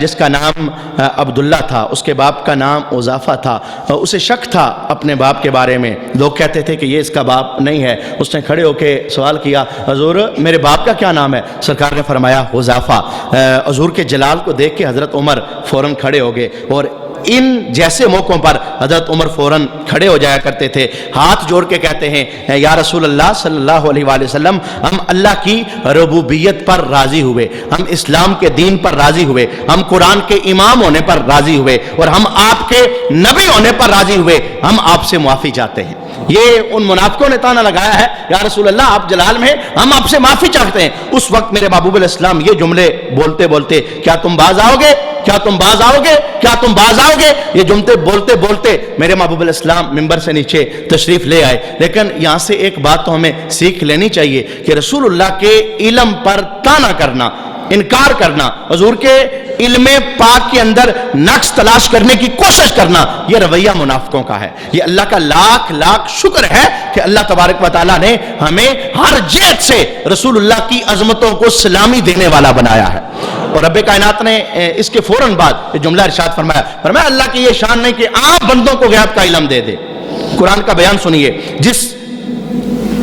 جس کا نام عبداللہ تھا، اس کے باپ کا نام عزافہ تھا، اسے شک تھا اپنے باپ کے بارے میں، لوگ کہتے تھے کہ یہ اس کا باپ نہیں ہے۔ اس نے کھڑے ہو کے سوال کیا حضور میرے باپ کا کیا نام ہے؟ سرکار نے فرمایا عزافہ۔ حضور کے جلال کو دیکھ کے حضرت عمر فوراً کھڑے ہو گئے، اور ان جیسے موقعوں پر حضرت عمر فوراً کھڑے ہو جایا کرتے تھے، ہاتھ جوڑ کے کہتے ہیں یا رسول اللہ صلی اللہ علیہ وآلہ وسلم، ہم اللہ کی ربوبیت پر راضی ہوئے، ہم اسلام کے دین پر راضی ہوئے، ہم قرآن کے امام ہونے پر راضی ہوئے، اور ہم آپ کے نبی ہونے پر راضی ہوئے، ہم آپ سے معافی چاہتے ہیں۔ یہ ان منافقوں نے تانا لگایا ہے یا رسول اللہ آپ جلال میں ہم آپ سے معافی چاہتے ہیں۔ اس وقت میرے محبوب علیہ السلام یہ جملے بولتے بولتے کیا تم باز آؤ گے، کیا تم باز آؤ گے، کیا تم باز آؤ گے، یہ جملے بولتے بولتے میرے محبوب علیہ السلام ممبر سے نیچے تشریف لے آئے۔ لیکن یہاں سے ایک بات تو ہمیں سیکھ لینی چاہیے کہ رسول اللہ کے علم پر تانا کرنا، انکار کرنا، حضور کے علم پاک کے اندر نقص تلاش کرنے کی کوشش کرنا، یہ رویہ منافقوں کا ہے۔ یہ اللہ کا لاکھ لاکھ شکر ہے کہ اللہ تبارک و تعالیٰ نے ہمیں ہر جہت سے رسول اللہ کی عظمتوں کو سلامی دینے والا بنایا ہے۔ اور رب کائنات نے اس کے فوراً بعد یہ جملہ ارشاد فرمایا اللہ کی یہ شان نہیں کہ عام بندوں کو غیب کا علم دے دے۔ قرآن کا بیان سنیے، جس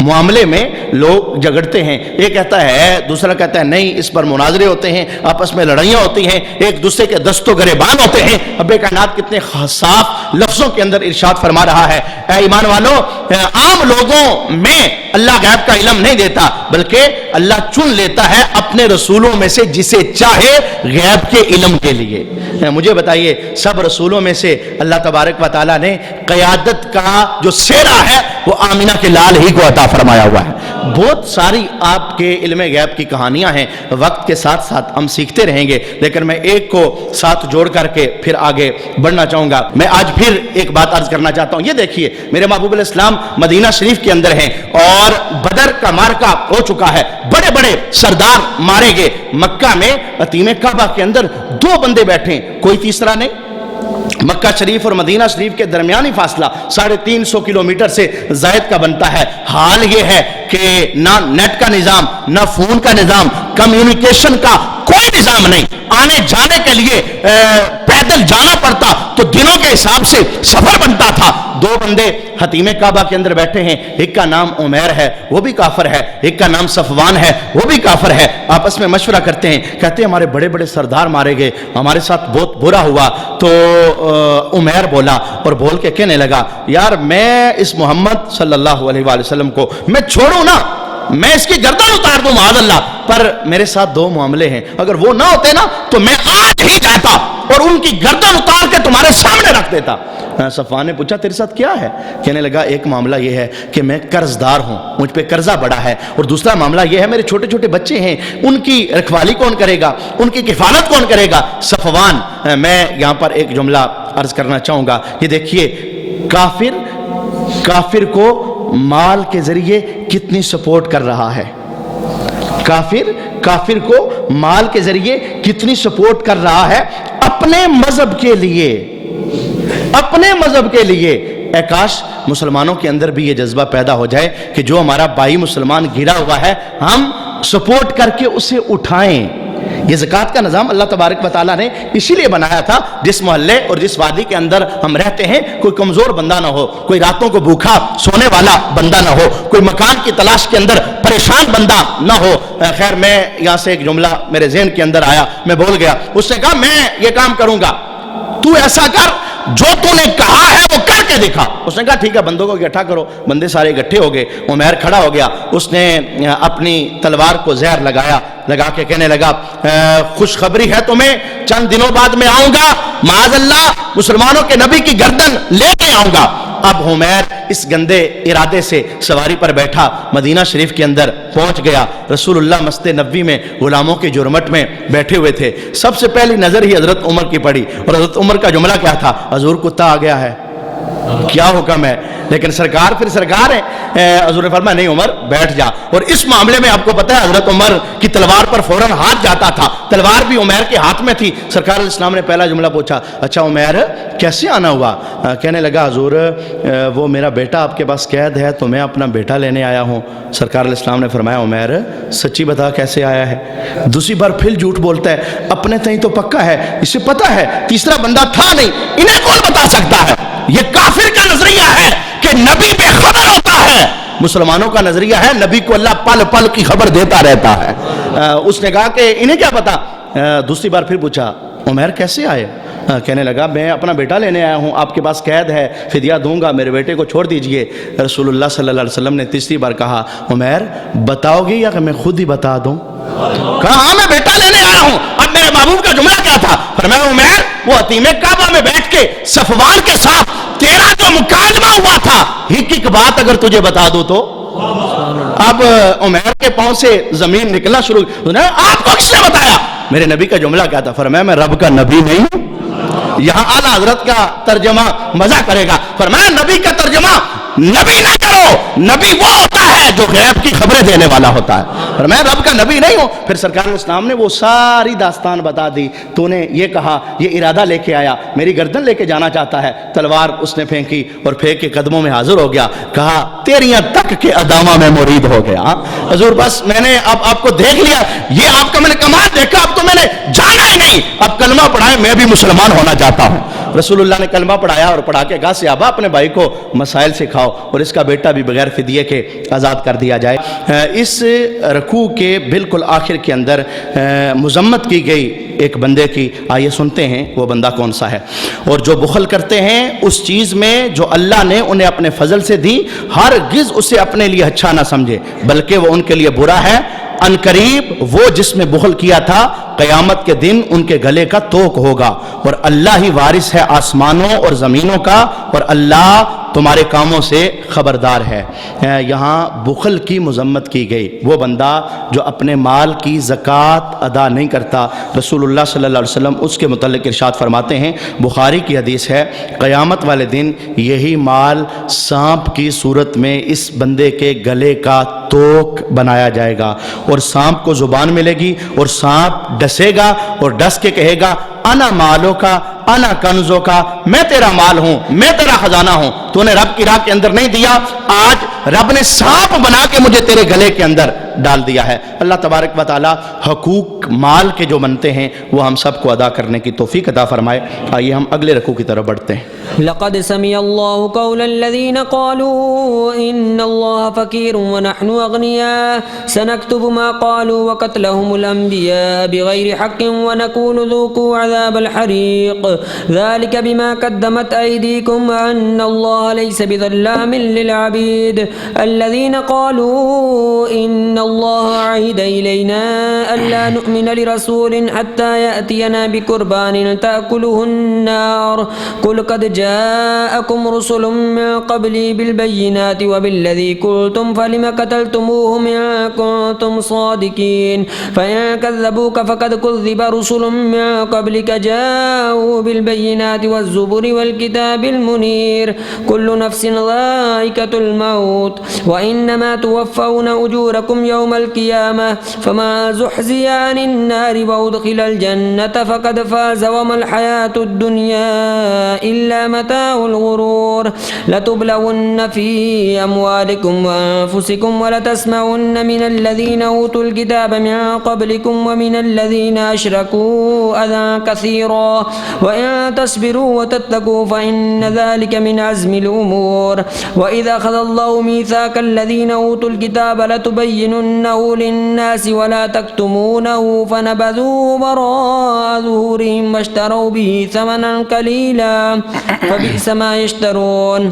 معاملے میں لوگ جھگڑتے ہیں، ایک کہتا ہے دوسرا کہتا ہے نہیں، اس پر مناظرے ہوتے ہیں، آپس میں لڑائیاں ہوتی ہیں، ایک دوسرے کے دست و گریبان ہوتے ہیں۔ رب کائنات کتنے صاف لفظوں کے اندر ارشاد فرما رہا ہے، اے ایمان والو، عام لوگوں میں اللہ غیب کا علم نہیں دیتا، بلکہ اللہ چن لیتا ہے اپنے رسولوں میں سے جسے چاہے غیب کے علم کے لیے۔ مجھے بتائیے، سب رسولوں میں سے اللہ تبارک و تعالیٰ نے قیادت کا جو سہرا ہے وہ آمینہ کے لال ہی کو عطا فرمایا ہوا ہے۔ بہت ساری آپ کے علم غیب کی کہانیاں ہیں، وقت کے ساتھ ساتھ ہم سیکھتے رہیں گے، لیکن میں ایک کو ساتھ جوڑ کر کے پھر آگے بڑھنا چاہوں گا۔ میں آج پھر ایک بات عرض کرنا چاہتا ہوں، یہ دیکھیے میرے محبوب علیہ السلام مدینہ شریف کے اندر ہیں اور بدر کا مارکہ ہو چکا ہے، بڑے بڑے سردار مارے گئے، مکہ میں عتیم کعبہ کے اندر دو بندے بیٹھے ہیں، کوئی تیسرا نہیں۔ مکہ شریف اور مدینہ شریف کے درمیانی فاصلہ 350 کلومیٹر سے زائد کا بنتا ہے۔ حال یہ ہے کہ نہ نیٹ کا نظام، نہ فون کا نظام، کمیونیکیشن کا کوئی نظام نہیں، آنے جانے کے لیے پیدل جانا پڑتا تو دنوں کے حساب سے سفر بنتا تھا۔ دو بندے حتیم کعبہ کے اندر بیٹھے ہیں، ایک کا نام عمیر ہے وہ بھی کافر ہے، ایک کا نام صفوان ہے وہ بھی کافر ہے۔ آپس میں مشورہ کرتے ہیں، کہتے ہیں ہمارے بڑے بڑے سردار مارے گئے، ہمارے ساتھ بہت برا ہوا۔ تو عمیر بولا اور بول کے کہنے لگا، یار میں اس محمد صلی اللہ علیہ وآلہ وسلم کو میں چھوڑوں نا، میں اس کی گردن اتار دوں معاذ اللہ، پر میرے ساتھ دو معاملے ہیں، اگر وہ نہ ہوتے نا تو میں آج ہی جاتا اور ان کی گردن اتار کے تمہارے سامنے رکھ دیتا۔ صفوان نے پوچھا تیرے ساتھ کیا ہے؟ کہنے لگا ایک معاملہ یہ ہے کہ میں قرض دار ہوں، مجھ پہ قرضہ بڑا ہے، اور دوسرا معاملہ یہ ہے میرے چھوٹے چھوٹے بچے ہیں، ان کی رکھوالی کون کرے گا، ان کی کفالت کون کرے گا؟ صفوان، میں یہاں پر ایک جملہ عرض کرنا چاہوں گا، یہ دیکھیے کافر کو مال کے ذریعے کتنی سپورٹ کر رہا ہے، کافر کو مال کے ذریعے کتنی سپورٹ کر رہا ہے اپنے مذہب کے لیے، اپنے مذہب کے لیے۔ اے کاش مسلمانوں کے اندر بھی یہ جذبہ پیدا ہو جائے کہ جو ہمارا بھائی مسلمان گرا ہوا ہے ہم سپورٹ کر کے اسے اٹھائیں۔ یہ زکوٰۃ کا نظام اللہ تبارک و تعالیٰ نے اسی لیے بنایا تھا، جس محلے اور جس وادی کے اندر ہم رہتے ہیں کوئی کمزور بندہ نہ ہو، کوئی راتوں کو بھوکا سونے والا بندہ نہ ہو، کوئی مکان کی تلاش کے اندر پریشان بندہ نہ ہو۔ خیر، میں یہاں سے ایک جملہ میرے ذہن کے اندر آیا، میں بول گیا، اس نے کہا میں یہ کام کروں گا، تو ایسا کر جو تو نے کہا ہے وہ کر کے دکھا۔ اس نے کہا ٹھیک ہے، بندوں کو اکٹھا کرو۔ بندے سارے اکٹھے ہو گئے، عمیر کھڑا ہو گیا، اس نے اپنی تلوار کو زہر لگا کے کہنے لگا، خوشخبری ہے تمہیں، چند دنوں بعد میں آؤں گا، معاذ اللہ مسلمانوں کے نبی کی گردن لے کے آؤں گا۔ اب عمیر اس گندے ارادے سے سواری پر بیٹھا، مدینہ شریف کے اندر پہنچ گیا۔ رسول اللہ مسجد نبوی میں غلاموں کے جرمٹ میں بیٹھے ہوئے تھے۔ سب سے پہلی نظر ہی حضرت عمر کی پڑی، اور حضرت عمر کا جملہ کیا تھا؟ حضور کتا آ گیا ہے، کیا حکم ہے؟ لیکن سرکار پھر سرکار ہے، حضور نے فرمایا نہیں عمر بیٹھ جا۔ اور اس معاملے میں آپ کو پتہ ہے حضرت عمر کی تلوار پر فوراً ہاتھ جاتا تھا، تلوار بھی عمیر کے ہاتھ میں تھی۔ سرکار علیہ السلام نے پہلا جملہ پوچھا، اچھا عمیر کیسے آنا ہوا؟ کہنے لگا حضور وہ میرا بیٹا آپ کے پاس قید ہے تو میں اپنا بیٹا لینے آیا ہوں۔ سرکار علیہ السلام نے فرمایا عمیر سچی بتا کیسے آیا ہے؟ دوسری بار پھر جھوٹ بولتا ہے، اپنے تئیں تو پکا ہے، اسے پتہ ہے تیسرا بندہ تھا نہیں، انہیں کون بتا سکتا ہے؟ یہ کافر کا نظریہ ہے کہ نبی بے خبر ہوتا ہے، مسلمانوں کا نظریہ ہے نبی کو اللہ پل پل کی خبر دیتا رہتا ہے۔ اس نے کہا کہ انہیں کیا پتا؟ دوسری بار پھر پوچھا عمیر کیسے آئے؟ کہنے لگا میں اپنا بیٹا لینے آیا ہوں، آپ کے پاس قید ہے، فدیہ دوں گا، میرے بیٹے کو چھوڑ دیجئے۔ رسول اللہ صلی اللہ علیہ وسلم نے تیسری بار کہا عمیر بتاؤ گے یا کہ میں خود ہی بتا دوں؟ کہا ہاں میں بیٹا لینے آیا ہوں۔ اب میرے محبوب کا جملہ کیا تھا؟ فرمایا عمیر وہ حتیم کعبہ میں بیٹھ کے صفوان کے ساتھ تیرا جو مکالمہ ہوا تھا ایک بات اگر تجھے بتا دوں تو؟ اب عمیر کے پاؤں سے زمین نکلنا شروع، آپ کو کس نے بتایا؟ میرے نبی کا جملہ کیا تھا؟ فرمایا میں رب کا نبی نہیں ہوں۔ یہاں اعلیٰ حضرت کا ترجمہ مزہ کرے گا، فرمایا نبی کا ترجمہ نبی نہ کرو، نبی وہ ہوتا ہے جو غیب کی خبریں دینے والا ہوتا ہے۔ اور میں رب کا نبی نہیں ہوں. پھر سرکار اسلام نے وہ ساری داستان بتا دی. تو نے یہ کہا, یہ ارادہ لے کے آیا, میری گردن لے کے جانا چاہتا ہے. تلوار اس نے پھینکی اور پھینک کے قدموں میں حاضر ہو گیا. کہا تیریاں تک کے ادامہ میں مرید ہو گیا. حضور بس میں نے اب آپ کو دیکھ لیا, یہ آپ کا میں نے کمال دیکھا, اب تو میں نے جانا ہی نہیں, اب کلمہ پڑھائے, میں بھی مسلمان ہونا چاہتا ہوں. رسول اللہ نے کلمہ پڑھایا اور پڑھا کے کہا صحابہ اپنے بھائی کو مسائل سکھاؤ اور اس کا بیٹا بھی بغیر فدیے کے آزاد کر دیا جائے. اس رکوع کے بالکل آخر کے اندر مذمت کی گئی ایک بندے کی. آئیے سنتے ہیں وہ بندہ کون سا ہے. اور جو بخل کرتے ہیں اس چیز میں جو اللہ نے انہیں اپنے فضل سے دی, ہرگز اسے اپنے لیے اچھا نہ سمجھے بلکہ وہ ان کے لیے برا ہے. ان قریب وہ جس نے بخل کیا تھا قیامت کے دن ان کے گلے کا توق ہوگا. اور اللہ ہی وارث ہے آسمانوں اور زمینوں کا, اور اللہ تمہارے کاموں سے خبردار ہے. یہاں بخل کی مذمت کی گئی. وہ بندہ جو اپنے مال کی زکوٰۃ ادا نہیں کرتا, رسول اللہ صلی اللہ علیہ وسلم اس کے متعلق ارشاد فرماتے ہیں, بخاری کی حدیث ہے, قیامت والے دن یہی مال سانپ کی صورت میں اس بندے کے گلے کا توق بنایا جائے گا, اور سانپ کو زبان ملے گی اور سانپ ڈسے گا اور ڈس کے کہے گا انا مالوں کا انا کنزوں کا, میں تیرا مال ہوں, میں تیرا خزانہ ہوں, تو نے رب کی راہ کے اندر نہیں دیا, آج رب نے سانپ بنا کے مجھے تیرے گلے کے اندر ڈال دیا ہے. اللہ تبارک و تعالی حقوق مال کے جو بنتے ہیں وہ ہم سب کو ادا کرنے کی توفیق عطا فرمائے. آئیے ہم اگلے رکوع کی طرف بڑھتے ہیں.
لقد سمع الله قول الذين قالوا إن الله فقير ونحن أغنياء سنكتب ما قالوا وقتلهم الأنبياء بغير حق ونقول ذوقوا عذاب الحريق ذلك بما قدمت أيديكم أن الله ليس بظلام للعبيد الذين قالوا إن الله عهد إلينا ألا نؤمن لرسول حتى يأتينا بقربان تأكله النار قل قد جاءكم رسل من قبلي بالبينات وبالذي قلتم فلم قتلتموهم إن كنتم صادقين فإن كذبوك فقد كذب رسل من قبلك جاءوا بالبينات والزبر والكتاب المنير كل نفس ذائقة الموت وإنما توفون أجوركم يوم القيامة فما زحزح عن النار وأدخل الجنة فقد فاز وما الحياة الدنيا إلا متاع الغرور لتبلون في أموالكم وأنفسكم ولتسمعن من الذين أوتوا الكتاب من قبلكم ومن الذين أشركوا أذى كثيرا وإن تصبروا وتتقوا فإن ذلك من عزم الأمور وإذا أخذ الله ميثاق الذين أوتوا الكتاب لتبيننه للناس ولا تكتمونه فنبذوه وراء ظهورهم واشتروا به ثمنا قليلا فبئس ما يشترون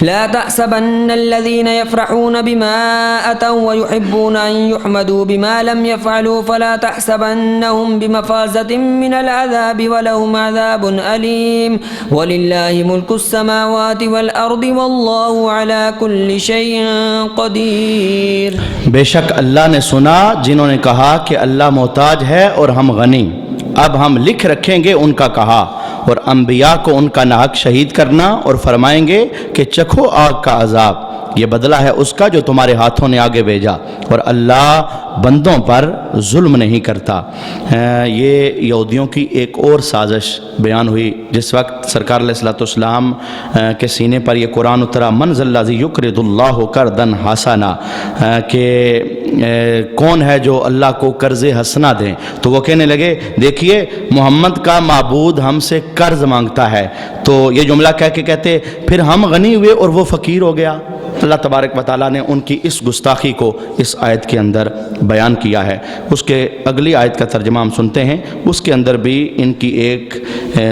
لا تحسبن الذين يفرحون بما أتوا ويحبون أن يحمدوا بما لم يفعلوا فلا تحسبنهم بمفازة من العذاب ولهم عذاب أليم ولله ملك السماوات والأرض والله على كل شيء قدير.
بے شک اللہ نے سنا جنہوں نے کہا کہ اللہ محتاج ہے اور ہم غنی, اب ہم لکھ رکھیں گے ان کا کہا اور انبیاء کو ان کا ناحق شہید کرنا اور فرمائیں گے کہ چکھو آگ کا عذاب, یہ بدلہ ہے اس کا جو تمہارے ہاتھوں نے آگے بھیجا اور اللہ بندوں پر ظلم نہیں کرتا. یہ یہودیوں کی ایک اور سازش بیان ہوئی جس وقت سرکار علیہ الصلوۃ والسلام کے سینے پر یہ قرآن اترا, من ذا الذی یقرض اللہ قرضا حسنا, کہ کون ہے جو اللہ کو قرض حسنا دیں, تو وہ کہنے لگے دیکھیے محمد کا معبود ہم سے قرض مانگتا ہے, تو یہ جملہ کہہ کے کہتے پھر ہم غنی ہوئے اور وہ فقیر ہو گیا. اللہ تبارک و تعالیٰ نے ان کی اس گستاخی کو اس آیت کے اندر بیان کیا ہے. اس کے اگلی آیت کا ترجمہ ہم سنتے ہیں, اس کے اندر بھی ان کی ایک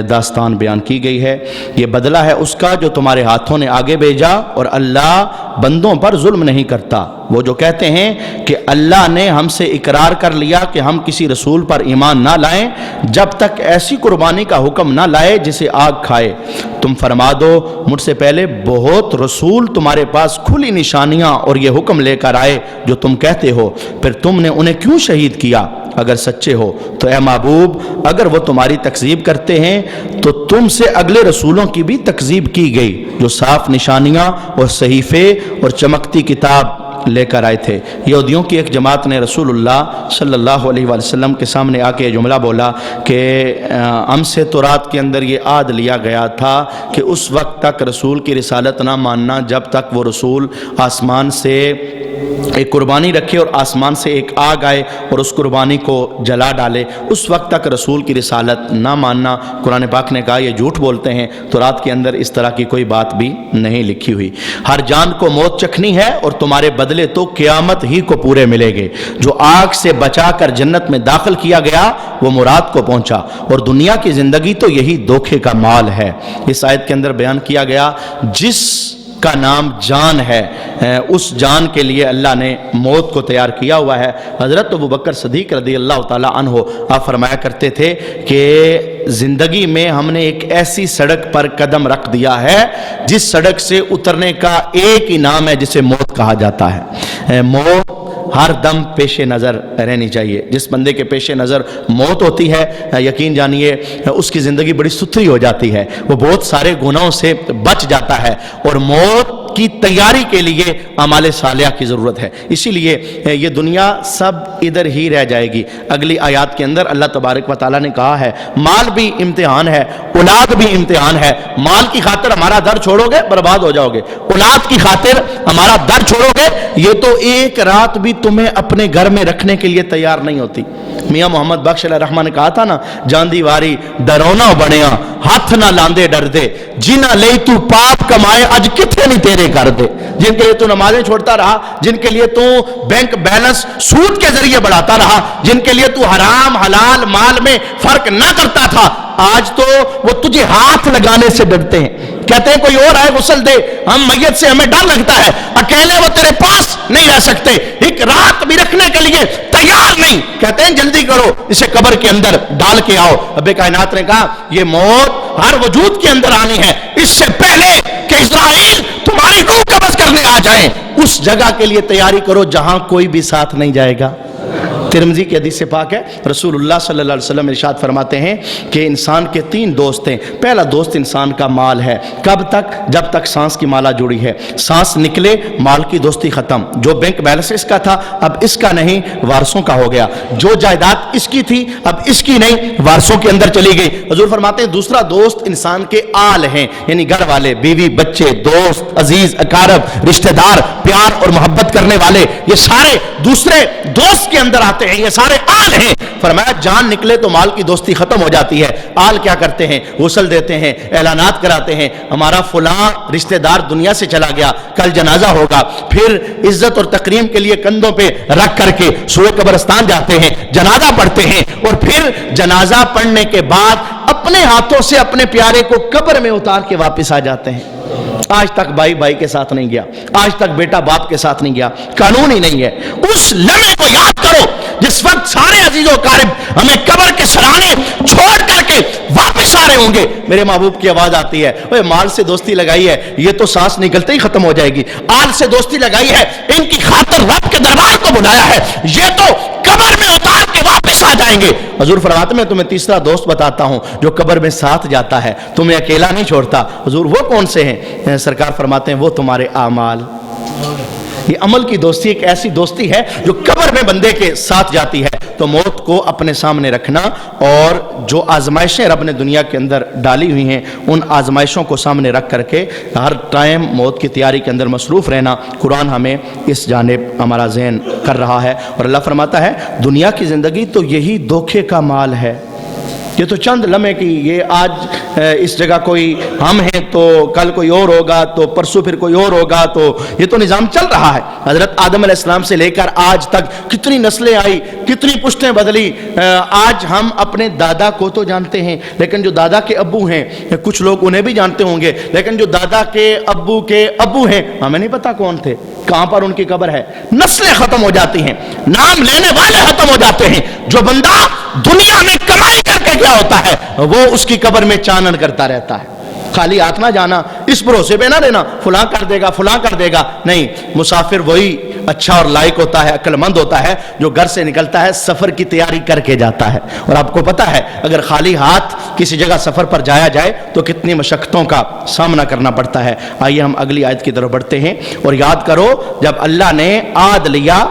داستان بیان کی گئی ہے. یہ بدلہ ہے اس کا جو تمہارے ہاتھوں نے آگے بھیجا اور اللہ بندوں پر ظلم نہیں کرتا. وہ جو کہتے ہیں کہ اللہ نے ہم سے اقرار کر لیا کہ ہم کسی رسول پر ایمان نہ لائیں جب تک ایسی قربانی کا حکم نہ لائے جسے آگ کھائے. تم فرما دو مجھ سے پہلے بہت رسول تمہارے پاس کھلی نشانیاں اور یہ حکم لے کر آئے جو تم کہتے ہو, پھر تم نے انہیں کیوں شہید کیا اگر سچے ہو؟ تو اے محبوب اگر وہ تمہاری تکذیب کرتے ہیں تو تم سے اگلے رسولوں کی بھی تکذیب کی گئی جو صاف نشانیاں اور صحیفے اور چمکتی کتاب لے کر آئے تھے۔ یہودیوں کی ایک جماعت نے رسول اللہ صلی اللہ علیہ وسلم کے سامنے آ کے یہ جملہ بولا کہ ہم سے تورات کے اندر یہ عہد لیا گیا تھا کہ اس وقت تک رسول کی رسالت نہ ماننا جب تک وہ رسول آسمان سے ایک قربانی رکھے اور آسمان سے ایک آگ آئے اور اس قربانی کو جلا ڈالے، اس وقت تک رسول کی رسالت نہ ماننا۔ قرآن پاک نے کہا یہ جھوٹ بولتے ہیں، تورات کے اندر اس طرح کی کوئی بات بھی نہیں لکھی ہوئی۔ ہر جان کو موت چکھنی ہے اور تمہارے بدلے تو قیامت ہی کو پورے ملے گے۔ جو آگ سے بچا کر جنت میں داخل کیا گیا وہ مراد کو پہنچا، اور دنیا کی زندگی تو یہی دھوکے کا مال ہے۔ اس آیت کے اندر بیان کیا گیا جس کا نام جان ہے، اس جان کے لیے اللہ نے موت کو تیار کیا ہوا ہے۔ حضرت ابوبکر صدیق رضی اللہ تعالی عنہ آپ فرمایا کرتے تھے کہ زندگی میں ہم نے ایک ایسی سڑک پر قدم رکھ دیا ہے جس سڑک سے اترنے کا ایک ہی نام ہے جسے موت کہا جاتا ہے۔ موت ہر دم پیش نظر رہنی چاہیے۔ جس بندے کے پیش نظر موت ہوتی ہے یقین جانیے اس کی زندگی بڑی ستھری ہو جاتی ہے، وہ بہت سارے گناہوں سے بچ جاتا ہے، اور موت کی تیاری کے لیے اعمال صالحہ کی ضرورت ہے۔ اسی لیے یہ دنیا سب ادھر ہی رہ جائے گی۔ اگلی آیات کے اندر اللہ تبارک و تعالیٰ نے کہا ہے مال بھی امتحان ہے، اولاد بھی امتحان ہے۔ مال کی خاطر ہمارا در چھوڑو گے برباد ہو جاؤ گے، اولاد کی خاطر ہمارا در چھوڑو گے یہ تو ایک رات بھی تمہیں اپنے گھر میں رکھنے کے لیے تیار نہیں ہوتی۔ میاں محمد بخش علیہ الرحمٰن نے کہا تھا نا، جاندی واری ڈرونا بنیا ہاتھ نہ لاندے ڈر دے، جنہ لئی تو پاپ کمائے اج کتنے نہیں تیرے کر دے۔ جن کے لیے تو نمازیں چھوڑتا رہا، جن کے لیے تو بینک بیلنس سود کے ذریعے بڑھاتا رہا، جن کے لیے تو حرام حلال مال میں فرق نہ کرتا تھا، آج تو وہ تجھے ہاتھ لگانے سے ڈرتے ہیں، کہتے ہیں کوئی اور آئے غسل دے، ہم میت سے ہمیں ڈر لگتا ہے، اکیلے وہ تیرے پاس نہیں رہ سکتے، ایک رات بھی رکھنے کے لیے تیار نہیں، کہتے ہیں جلدی کرو اسے قبر کے اندر ڈال کے آؤ۔ رب کائنات نے کہا یہ موت ہر وجود کے اندر آنی ہے، اس سے پہلے کہ اسرائیل تمہاری روح قبض کرنے آ جائیں، اس جگہ کے لیے تیاری کرو جہاں کوئی بھی ساتھ نہیں جائے گا۔ ترمذی کی حدیث سے پاک ہے، رسول اللہ صلی اللہ علیہ وسلم ارشاد فرماتے ہیں کہ انسان کے 3 دوست ہیں۔ پہلا دوست انسان کا مال ہے، کب تک؟ جب تک سانس کی مالا جڑی ہے، سانس نکلے مال کی دوستی ختم، جو بینک بیلنس اس کا تھا اب اس کا نہیں وارثوں کا ہو گیا، جو جائیداد اس کی تھی اب اس کی نہیں وارثوں کے اندر چلی گئی۔ حضور فرماتے ہیں دوسرا دوست انسان کے آل ہیں، یعنی گھر والے، بیوی، بچے، دوست، عزیز، اقارب، رشتہ دار، پیار اور محبت کرنے والے، یہ سارے دوسرے دوست کے اندر آتے ہیں، یہ سارے آل ہیں۔ فرمایا جان نکلے تو مال کی دوستی ختم ہو جاتی ہے۔ آل کیا کرتے ہیں؟ غسل دیتے ہیں، اعلانات کراتے ہیں، ہمارا فلاں رشتہ دار دنیا سے چلا گیا، کل جنازہ ہوگا، پھر عزت اور تکریم کے لیے کندھوں پہ رکھ کر کے سوئے قبرستان جاتے ہیں، جنازہ پڑھتے ہیں، اور پھر جنازہ پڑھنے کے بعد اپنے ہاتھوں سے اپنے پیارے کو قبر میں اتار کے واپس آ جاتے ہیں۔ آج تک بھائی بھائی کے ساتھ نہیں گیا، آج تک بیٹا باپ کے ساتھ نہیں گیا، قانون ہی نہیں ہے۔ اس لمحے کو یاد کرو جس وقت سارے عزیز و اقارب ہمیں قبر کے سرانے چھوڑ کر کے واپس آ رہے ہوں گے، میرے محبوب کی آواز آتی ہے اوے مال سے دوستی لگائی ہے یہ تو سانس نکلتے ہی ختم ہو جائے گی، آل سے دوستی لگائی ہے ان کی خاطر رب کے دربار کو بلایا ہے یہ تو قبر میں اتار کے واپس آ جائیں گے۔ حضور فرماتے ہیں میں تمہیں تیسرا دوست بتاتا ہوں جو قبر میں ساتھ جاتا ہے، تمہیں اکیلا نہیں چھوڑتا۔ حضور وہ کون سے ہیں؟ سرکار فرماتے ہیں وہ تمہارے اعمال۔ یہ عمل کی دوستی ایک ایسی دوستی ہے جو قبر میں بندے کے ساتھ جاتی ہے۔ تو موت کو اپنے سامنے رکھنا اور جو آزمائشیں رب نے دنیا کے اندر ڈالی ہوئی ہیں ان آزمائشوں کو سامنے رکھ کر کے ہر ٹائم موت کی تیاری کے اندر مصروف رہنا، قرآن ہمیں اس جانب ہمارا ذہن کر رہا ہے۔ اور اللہ فرماتا ہے دنیا کی زندگی تو یہی دھوکے کا مال ہے، یہ تو چند لمحے کی، یہ آج اس جگہ کوئی ہم ہیں تو کل کوئی اور ہوگا تو پرسوں پھر کوئی اور ہوگا، تو یہ تو نظام چل رہا ہے۔ حضرت آدم علیہ السلام سے لے کر آج تک کتنی نسلیں آئی، کتنی پشتیں بدلی۔ آج ہم اپنے دادا کو تو جانتے ہیں لیکن جو دادا کے ابو ہیں کچھ لوگ انہیں بھی جانتے ہوں گے، لیکن جو دادا کے ابو ہیں ہمیں نہیں پتا کون تھے، کہاں پر ان کی قبر ہے۔ نسلیں ختم ہو جاتی ہیں، نام لینے والے ختم ہو جاتے ہیں۔ جو بندہ دنیا میں کمائی کر کے کیا ہوتا ہے وہ اس کی قبر میں چانن کرتا رہتا ہے۔ خالی ہاتھ نہ جانا، اس بھروسے پہ نہ لینا فلاں کر دے گا فلاں کر دے گا، نہیں، مسافر وہی اچھا اور لائق ہوتا ہے، عقل مند ہوتا ہے جو گھر سے نکلتا ہے سفر کی تیاری کر کے جاتا ہے. اور آپ کو پتہ ہے اگر خالی ہاتھ کسی جگہ سفر پر جایا جائے تو کتنی مشقتوں کا سامنا کرنا پڑتا ہے. آئیے ہم اگلی آیت کی طرف بڑھتے ہیں. اور یاد کرو جب اللہ نے عہد لیا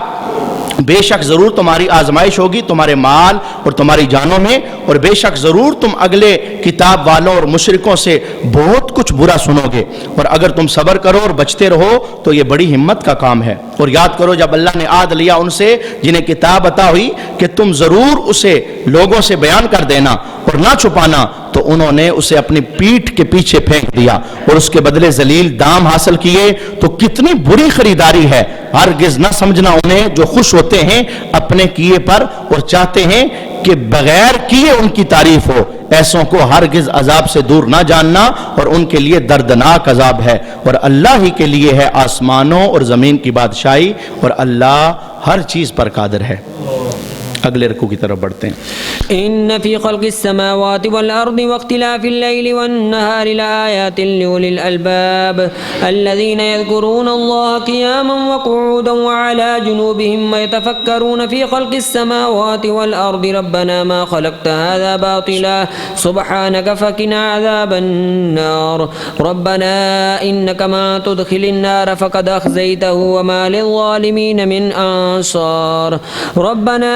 بے شک ضرور تمہاری آزمائش ہوگی تمہارے مال اور تمہاری جانوں میں، اور بے شک ضرور تم اگلے کتاب والوں اور مشرکوں سے بہت کچھ برا سنو گے، اور اگر تم صبر کرو اور بچتے رہو تو یہ بڑی ہمت کا کام ہے. اور یاد کرو جب اللہ نے عہد لیا ان سے جنہیں کتاب عطا ہوئی کہ تم ضرور اسے لوگوں سے بیان کر دینا اور نہ چھپانا، تو انہوں نے اسے اپنی پیٹھ کے پیچھے پھینک دیا اور اس کے بدلے ذلیل دام حاصل کیے. تو کتنی بری خریداری ہے. ہرگز نہ سمجھنا انہیں جو خوش ہوتے ہیں اپنے کیے پر اور چاہتے ہیں کہ بغیر کیے ان کی تعریف ہو، ایسوں کو ہرگز عذاب سے دور نہ جاننا اور ان کے لیے دردناک عذاب ہے. اور اللہ ہی کے لیے ہے آسمانوں اور زمین کی بادشاہی، اور اللہ ہر چیز پر قادر ہے. اگلے رکوع کی طرف بڑھتے ہیں.
إن في خلق السماوات والأرض واختلاف الليل والنهار لآيات لأولي الألباب الذين يذكرون الله قياما وقعودا وعلى جنوبهم ويتفكرون في خلق السماوات والأرض ربنا ما خلقت هذا باطلا سبحانك فقنا عذاب النار ربنا إنك ما تدخل النار فقد أخزيته وما للظالمين من أنصار ربنا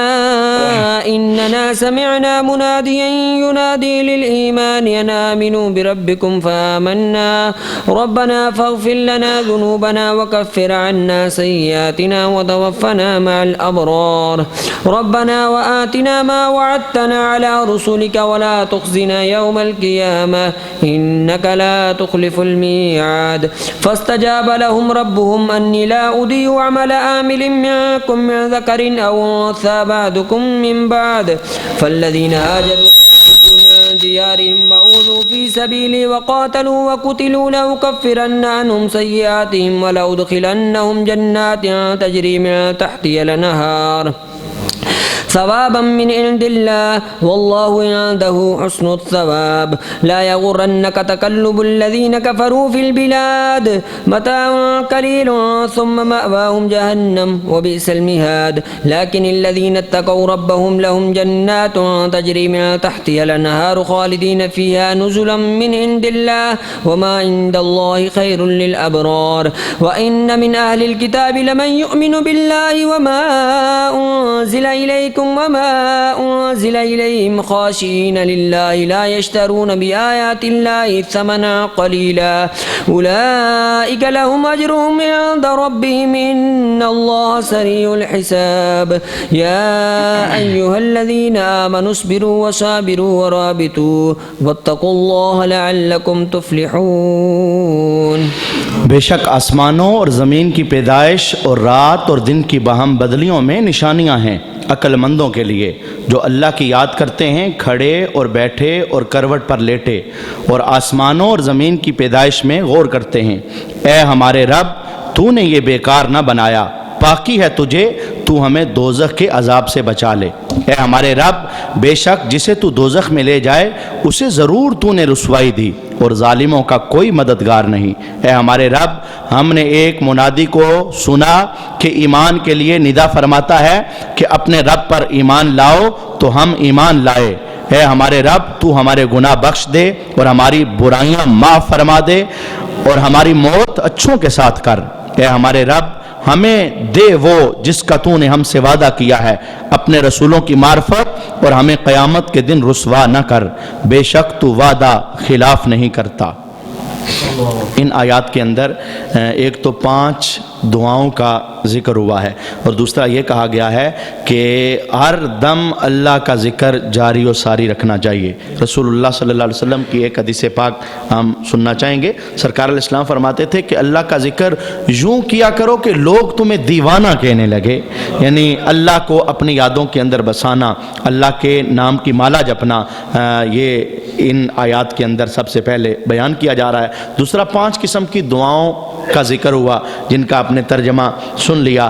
إننا سمعنا مناديا ينادي للإيمان أن آمنوا بربكم فآمنا ربنا فاغفر لنا ذنوبنا وكفر عنا سيئاتنا وتوفنا مع الأبرار ربنا وآتنا ما وعدتنا على رسلك ولا تخزنا يوم القيامة إنك لا تخلف الميعاد فاستجاب لهم ربهم أني لا أضيع عمل عامل منكم من ذكر أو أنثى بعدكم من بعد فالذين هاجروا من ديارهم وأوذوا في سبيلي وقاتلوا وقتلوا لأكفرن عنهم سيئاتهم ولأدخلنهم جنات تجري من تحتها الأنهار ثوابا من عند الله والله عنده حسن الثواب لا يغرنك تقلب الذين كفروا في البلاد متاع قليل ثم مأواهم جهنم وبئس المهاد لكن الذين اتقوا ربهم لهم جنات تجري من تحتها الأنهار خالدين فيها نزلا من عند الله وما عند الله خير للأبرار وإن من أهل الكتاب لمن يؤمن بالله وما أنزل إليكم وما أنزل إليهم خاشعين لله لا يشترون بآيات الله ثمنا قليلا أولئك لهم أجرهم عند ربهم إن الله سريع الحساب يا أيها الذين آمنوا اصبروا وصابروا ورابطوا واتقوا الله لعلكم تفلحون.
بے شک آسمانوں اور زمین کی پیدائش اور رات اور دن کی باہم بدلیوں میں نشانیاں ہیں عقل مندوں کے لیے جو اللہ کی یاد کرتے ہیں کھڑے اور بیٹھے اور کروٹ پر لیٹے اور آسمانوں اور زمین کی پیدائش میں غور کرتے ہیں. اے ہمارے رب تو نے یہ بیکار نہ بنایا پاکی ہے تجھے تو ہمیں دوزخ کے عذاب سے بچا لے. اے ہمارے رب بے شک جسے تو دوزخ میں لے جائے اسے ضرور تو نے رسوائی دی اور ظالموں کا کوئی مددگار نہیں. اے ہمارے رب ہم نے ایک منادی کو سنا کہ ایمان کے لیے ندا فرماتا ہے کہ اپنے رب پر ایمان لاؤ تو ہم ایمان لائے. اے ہمارے رب تو ہمارے گناہ بخش دے اور ہماری برائیاں معاف فرما دے اور ہماری موت اچھوں کے ساتھ کر. اے ہمارے رب ہمیں دے وہ جس کا تو نے ہم سے وعدہ کیا ہے اپنے رسولوں کی معرفت اور ہمیں قیامت کے دن رسوا نہ کر بے شک تو وعدہ خلاف نہیں کرتا. ان آیات کے اندر ایک تو 5 دعاؤں کا ذکر ہوا ہے اور دوسرا یہ کہا گیا ہے کہ ہر دم اللہ کا ذکر جاری و ساری رکھنا چاہیے. رسول اللہ صلی اللہ علیہ وسلم کی ایک حدیث پاک ہم سننا چاہیں گے. سرکار علیہ السلام فرماتے تھے کہ اللہ کا ذکر یوں کیا کرو کہ لوگ تمہیں دیوانہ کہنے لگے، یعنی اللہ کو اپنی یادوں کے اندر بسانا، اللہ کے نام کی مالا جپنا، یہ ان آیات کے اندر سب سے پہلے بیان کیا جا رہا ہے. دوسرا 5 قسم کی دعاؤں کا ذکر ہوا جن کا آپ نے ترجمہ سن لیا.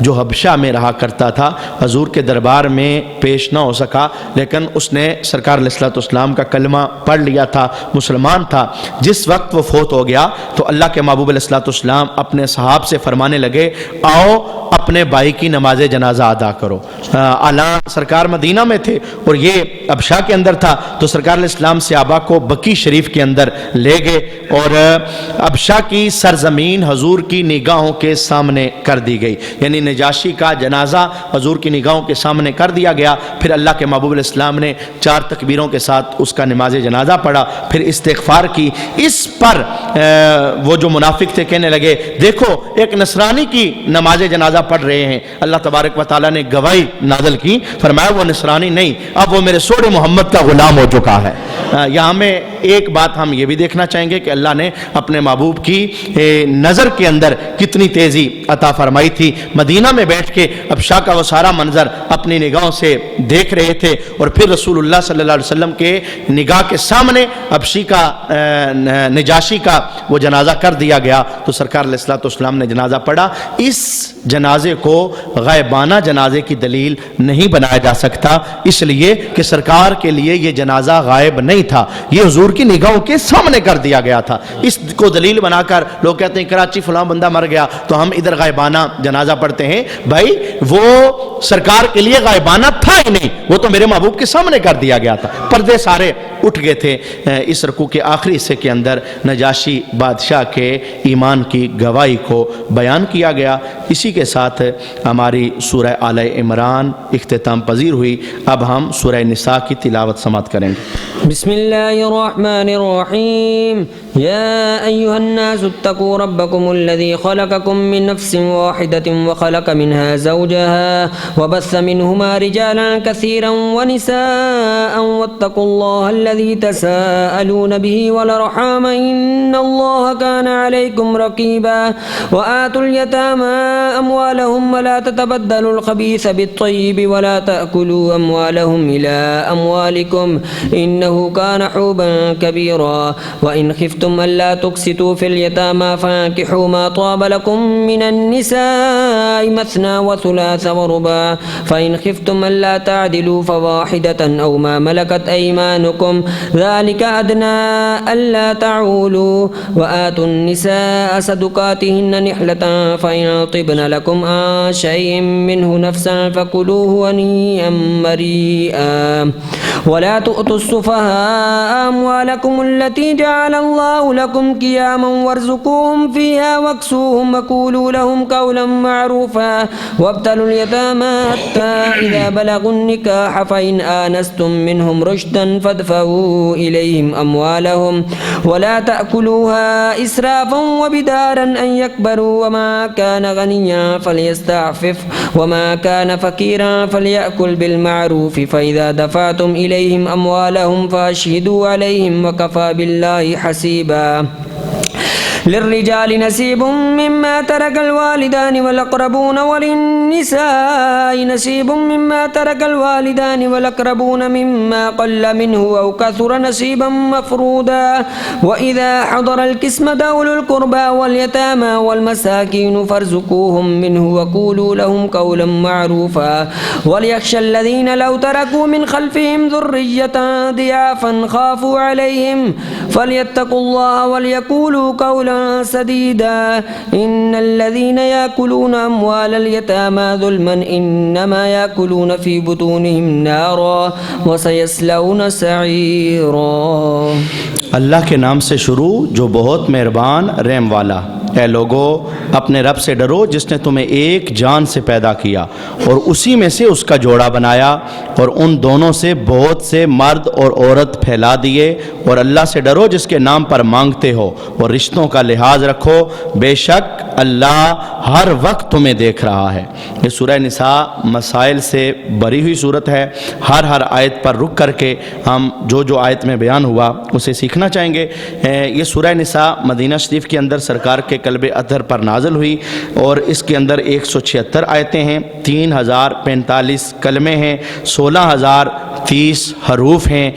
جو حبشہ میں رہا کرتا تھا، حضور کے دربار میں پیش نہ ہو سکا، لیکن اس نے سرکار علیہ الصلوۃ والسلام کا کلمہ پڑھ لیا تھا، مسلمان تھا۔ جس وقت وہ فوت ہو گیا تو اللہ کے محبوب علیہ الصلوۃ والسلام اپنے صحاب سے فرمانے لگے، آؤ اپنے بھائی کی نماز جنازہ ادا کرو۔ اعلیٰ سرکار مدینہ میں تھے اور یہ ابشا کے اندر تھا، تو سرکار علیہ السلام صحابہ کو بقی شریف کے اندر لے گئے اور ابشا کی سرزمین حضور کی نگاہوں کے سامنے کر دی گئی، یعنی نجاشی کا جنازہ حضور کی نگاہوں کے سامنے کر دیا گیا۔ پھر اللہ کے محبوب علیہ السلام نے 4 تکبیروں کے ساتھ اس کا نماز جنازہ پڑھا، پھر استغفار کی۔ اس پر وہ جو منافق تھے کہنے لگے، دیکھو ایک نصرانی کی نماز جنازہ پڑھ رہے ہیں۔ اللہ تبارک و تعالیٰ نے گواہی نازل کی، فرمایا وہ نصرانی نہیں، اب وہ میرے سوڑے محمد کا غلام ہو چکا ہے۔ یہاں میں ایک بات ہم یہ بھی دیکھنا چاہیں گے کہ اللہ نے اپنے محبوب کی نظر کے اندر کتنی تیزی عطا فرمائی تھی۔ مدینہ میں بیٹھ کے ابشا کا وہ سارا منظر اپنی نگاہوں سے دیکھ رہے تھے، اور پھر رسول اللہ صلی اللہ علیہ وسلم کے نگاہ کے سامنے ابشی کا نجاشی کا وہ جنازہ کر دیا گیا، تو سرکار علیہ الصلوۃ والسلام نے جنازہ پڑھا۔ اس جنازے کو غائبانہ جنازے کی دلیل نہیں بنایا جا سکتا، اس لیے کہ سرکار کے لیے یہ جنازہ غائب نہیں تھا، یہ حضور کی نگاہوں کے سامنے کر دیا گیا تھا۔ اس کو دلیل بنا کر لوگ کہتے ہیں کراچی فلاں بندہ مر گیا تو ہم ادھر غائبانہ جنازہ پڑھتے ہیں۔ بھائی وہ سرکار کے لیے غائبانہ تھا ہی نہیں، وہ تو میرے محبوب کے سامنے کر دیا گیا تھا، پردے سارے اٹھ گئے تھے۔ اس رکوع کے آخری حصے کے اندر نجاشی بادشاہ کے ایمان کی گواہی کو بیان کیا گیا۔ اسی کے ساتھ ہماری سورہ آل عمران اختتام پذیر ہوئی۔ اب ہم سورہ نساء کی تلاوت سماعت کریں گے۔
بسم اللہ الرحمن الرحیم یا ایہا الناس اتقوا ربکم الذی خلقکم من نفس واحدۃ وخلق منها زوجها وبث منهما رجالا كثيرا ونساء واتقوا الله الذي تساءلون به والارحام ان الله كان عليكم رقيبا وآتوا اليتامى اموالهم ولا تتبدلوا الخبيث بالطيب ولا تأكلوا اموالهم الى اموالكم انه كان حوبا كبيرا وان خفتم الا تقسطوا في اليتامى فانكحوا ما طاب لكم من النساء مثنى وثلاث ورباع فان خفتم الا تعدلوا فواحدة او ما ملكت ايمانكم ذلك ادنى الا تعولوا وآتوا النساء صدقاتهن نحلة فإن طبن لكم عن شيء منه نفسا فكلوه هنيئا مريئا ولا تؤتوا السفهاء أموالكم التي جعل الله لكم قياما وارزقوهم فيها واكسوهم وقولوا لهم قولا معروفا وابتلوا اليتامى حتى إذا بلغوا النكاح فإن آنستم منهم رشدا فادفعوا إليهم أموالهم ولا تأكلوها إسرافا وبدارا أن يكبروا وما كان غنيا فليستعفف وما كان فقيرا فليأكل بالمعروف فإذا دفعتم إليهم أموالهم فأشهدوا عليهم وكفى بالله حسيبا للرجال نصيب مما ترك الوالدان والأقربون وللنساء نصيب مما ترك الوالدان والأقربون مما قل منه أو كثر نصيبا مفروضا وإذا حضر القسمة أولو القربى واليتامى والمساكين فارزقوهم منه وقولوا لهم قولا معروفا وليخشى الذين لو تركوا من خلفهم ذرية ضعافا خافوا عليهم فليتقوا الله وليقولوا قولا سديدا إن الذين يأكلون أموال اليتامى ظلما إنما يأكلون في بطونهم نارا وسيصلون سعيرا۔
اللہ کے نام سے شروع جو بہت مہربان رحم والا۔ اے لوگو اپنے رب سے ڈرو جس نے تمہیں ایک جان سے پیدا کیا اور اسی میں سے اس کا جوڑا بنایا اور ان دونوں سے بہت سے مرد اور عورت پھیلا دیے، اور اللہ سے ڈرو جس کے نام پر مانگتے ہو اور رشتوں کا لحاظ رکھو، بے شک اللہ ہر وقت تمہیں دیکھ رہا ہے۔ یہ سورہ نساء مسائل سے بری ہوئی صورت ہے۔ ہر آیت پر رک کر کے ہم جو آیت میں بیان ہوا اسے سیکھنا چاہیں گے۔ یہ سورہ نساء مدینہ شریف کے اندر سرکار کے کلب اطہر پر نازل ہوئی، اور اس کے اندر 176 آیتیں ہیں، 3045 کلمے ہیں، 16030 حروف ہیں۔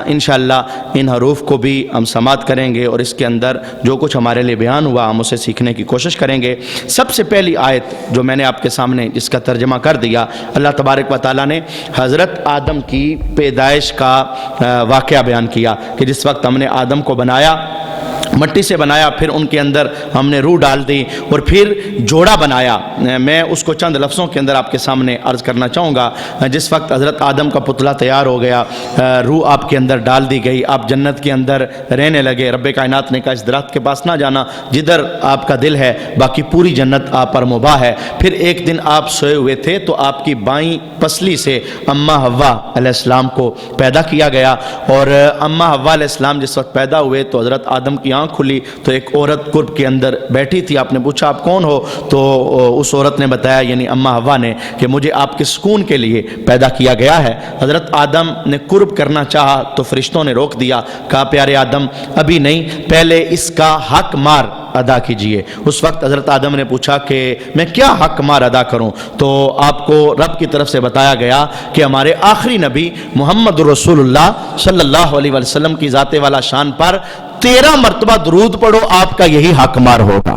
انشاءاللہ ان حروف کو بھی ہم سماعت کریں گے، اور اس کے اندر جو کچھ ہمارے لیے بیان ہوا ہم اسے سیکھنے کی کوشش کریں گے۔ سب سے پہلی آیت جو میں نے آپ کے سامنے جس کا ترجمہ کر دیا، اللہ تبارک و تعالیٰ نے حضرت آدم کی پیدائش کا واقعہ بیان کیا کہ جس وقت ہم نے آدم کو بنایا، مٹی سے بنایا، پھر ان کے اندر ہم نے روح ڈال دی اور پھر جوڑا بنایا۔ میں اس کو چند لفظوں کے اندر آپ کے سامنے عرض کرنا چاہوں گا۔ جس وقت حضرت آدم کا پتلا تیار ہو گیا، روح آپ کے اندر ڈال دی گئی، آپ جنت کے اندر رہنے لگے۔ رب کائنات نے کہا اس درخت کے پاس نہ جانا، جدھر آپ کا دل ہے، باقی پوری جنت آپ پر مباح ہے۔ پھر ایک دن آپ سوئے ہوئے تھے تو آپ کی بائیں پسلی سے اماں حوا علیہ السلام کو پیدا کیا گیا، اور اماں حوا علیہ السلام جس وقت پیدا ہوئے تو حضرت آدم کی آنکھ کھلی تو ایک عورت قرب کے اندر بیٹھی تھی۔ آپ نے پوچھا آپ کون ہو؟ تو اس عورت نے بتایا، یعنی اماں حوا نے، کہ مجھے آپ کے سکون کے لیے پیدا کیا گیا ہے۔ حضرت آدم نے قرب کرنا چاہا تو فرشتوں نے روک دیا، کہا پیارے آدم ابھی نہیں، پہلے اس کا حق مار ادا کیجئے۔ اس وقت حضرت آدم نے پوچھا کہ میں کیا حق مار ادا کروں؟ تو آپ کو رب کی طرف سے بتایا گیا کہ ہمارے آخری نبی محمد رسول اللہ صلی اللہ علیہ وسلم کی ذات والا شان پر 13 مرتبہ درود پڑھو، آپ کا یہی حق مار ہوگا۔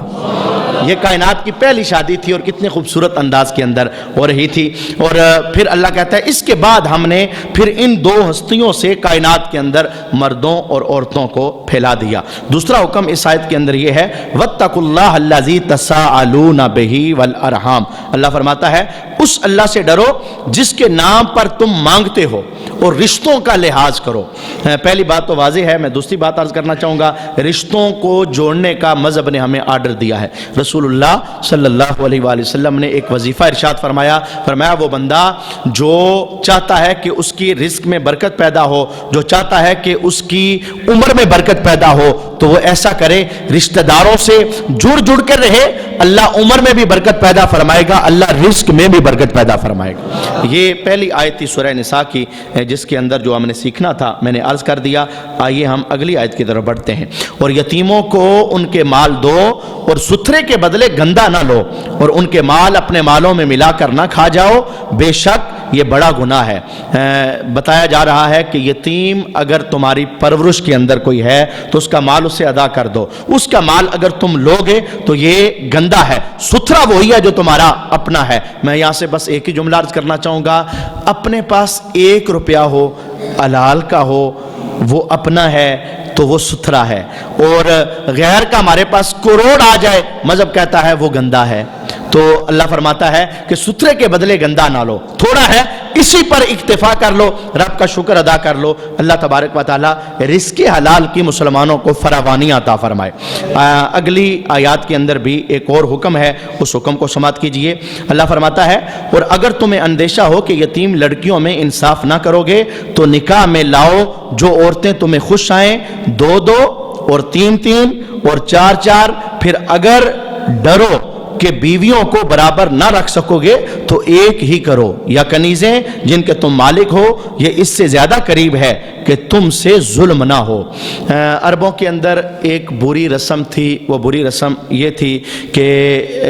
یہ کائنات کی پہلی شادی تھی، اور کتنے خوبصورت انداز کے اندر ہو رہی تھی۔ اور پھر اللہ کہتا ہے اس کے بعد ہم نے پھر ان دو ہستیوں سے کائنات کے اندر مردوں اور عورتوں کو پھیلا دیا۔ دوسرا حکم اس آیت کے اندر یہ ہے وَاتَّقُوا اللَّهَ الَّذِي تَسَاءَلُونَ بِهِ وَالْأَرْحَامَ، اللہ فرماتا ہے اس اللہ سے ڈرو جس کے نام پر تم مانگتے ہو، اور رشتوں کا لحاظ کرو۔ پہلی بات تو واضح ہے، میں دوسری بات عرض کرنا چاہوں گا۔ رشتوں کو جوڑنے کا مذہب نے ہمیں آرڈر دیا ہے۔ رسول اللہ صلی اللہ علیہ وآلہ وسلم نے ایک وظیفہ ارشاد فرمایا وہ بندہ جو چاہتا ہے کہ اس کی رزق میں برکت پیدا ہو، جو چاہتا ہے کہ اس کی عمر میں برکت پیدا ہو، تو وہ ایسا کرے رشتہ داروں سے جڑ کر رہے، اللہ عمر میں بھی برکت پیدا فرمائے گا، اللہ رزق میں بھی برکت پیدا فرمائے گا۔ یہ پہلی آیت تھی سورہ نساء کی، جس کے اندر جو ہم نے سیکھنا تھا میں نے عرض کر دیا۔ آئیے ہم اگلی آیت کی طرف بڑھتے ہیں۔ اور یتیموں کو ان کے مال دو، اور ستھرے کے بدلے گندا نہ لو، اور ان کے مال اپنے مالوں میں ملا کر نہ کھا جاؤ، بے شک یہ بڑا گناہ ہے۔ بتایا جا رہا ہے کہ یتیم اگر تمہاری پرورش کے اندر کوئی ہے تو اس کا مال اسے ادا کر دو، اس کا مال اگر تم لوگے تو یہ گندا ہے، ستھرا وہی ہے جو تمہارا اپنا ہے۔ میں یہاں سے بس ایک ہی جملہ عرض کرنا چاہوں گا، اپنے پاس 1 روپیہ ہو، حلال کا ہو، وہ اپنا ہے تو وہ ستھرا ہے، اور غیر کا ہمارے پاس کروڑ آ جائے مذہب کہتا ہے وہ گندا ہے۔ تو اللہ فرماتا ہے کہ ستھرے کے بدلے گندا نہ لو، تھوڑا ہے اسی پر اکتفا کر لو، رب کا شکر ادا کر لو، اللہ تبارک و تعالی رزق حلال کی مسلمانوں کو فراوانی عطا فرمائے۔ اگلی آیات کے اندر بھی ایک اور حکم ہے، اس حکم کو سماعت کیجئے۔ اللہ فرماتا ہے اور اگر تمہیں اندیشہ ہو کہ یتیم لڑکیوں میں انصاف نہ کرو گے تو نکاح میں لاؤ جو عورتیں تمہیں خوش آئیں، 2 اور 3 اور 4، پھر اگر ڈرو کہ بیویوں کو برابر نہ رکھ سکو گے تو ایک ہی کرو، یا کنیزیں جن کے تم مالک ہو یہ اس سے زیادہ قریب ہے کہ تم سے ظلم نہ ہو۔ عربوں کے اندر ایک بری رسم تھی، وہ بری رسم یہ تھی کہ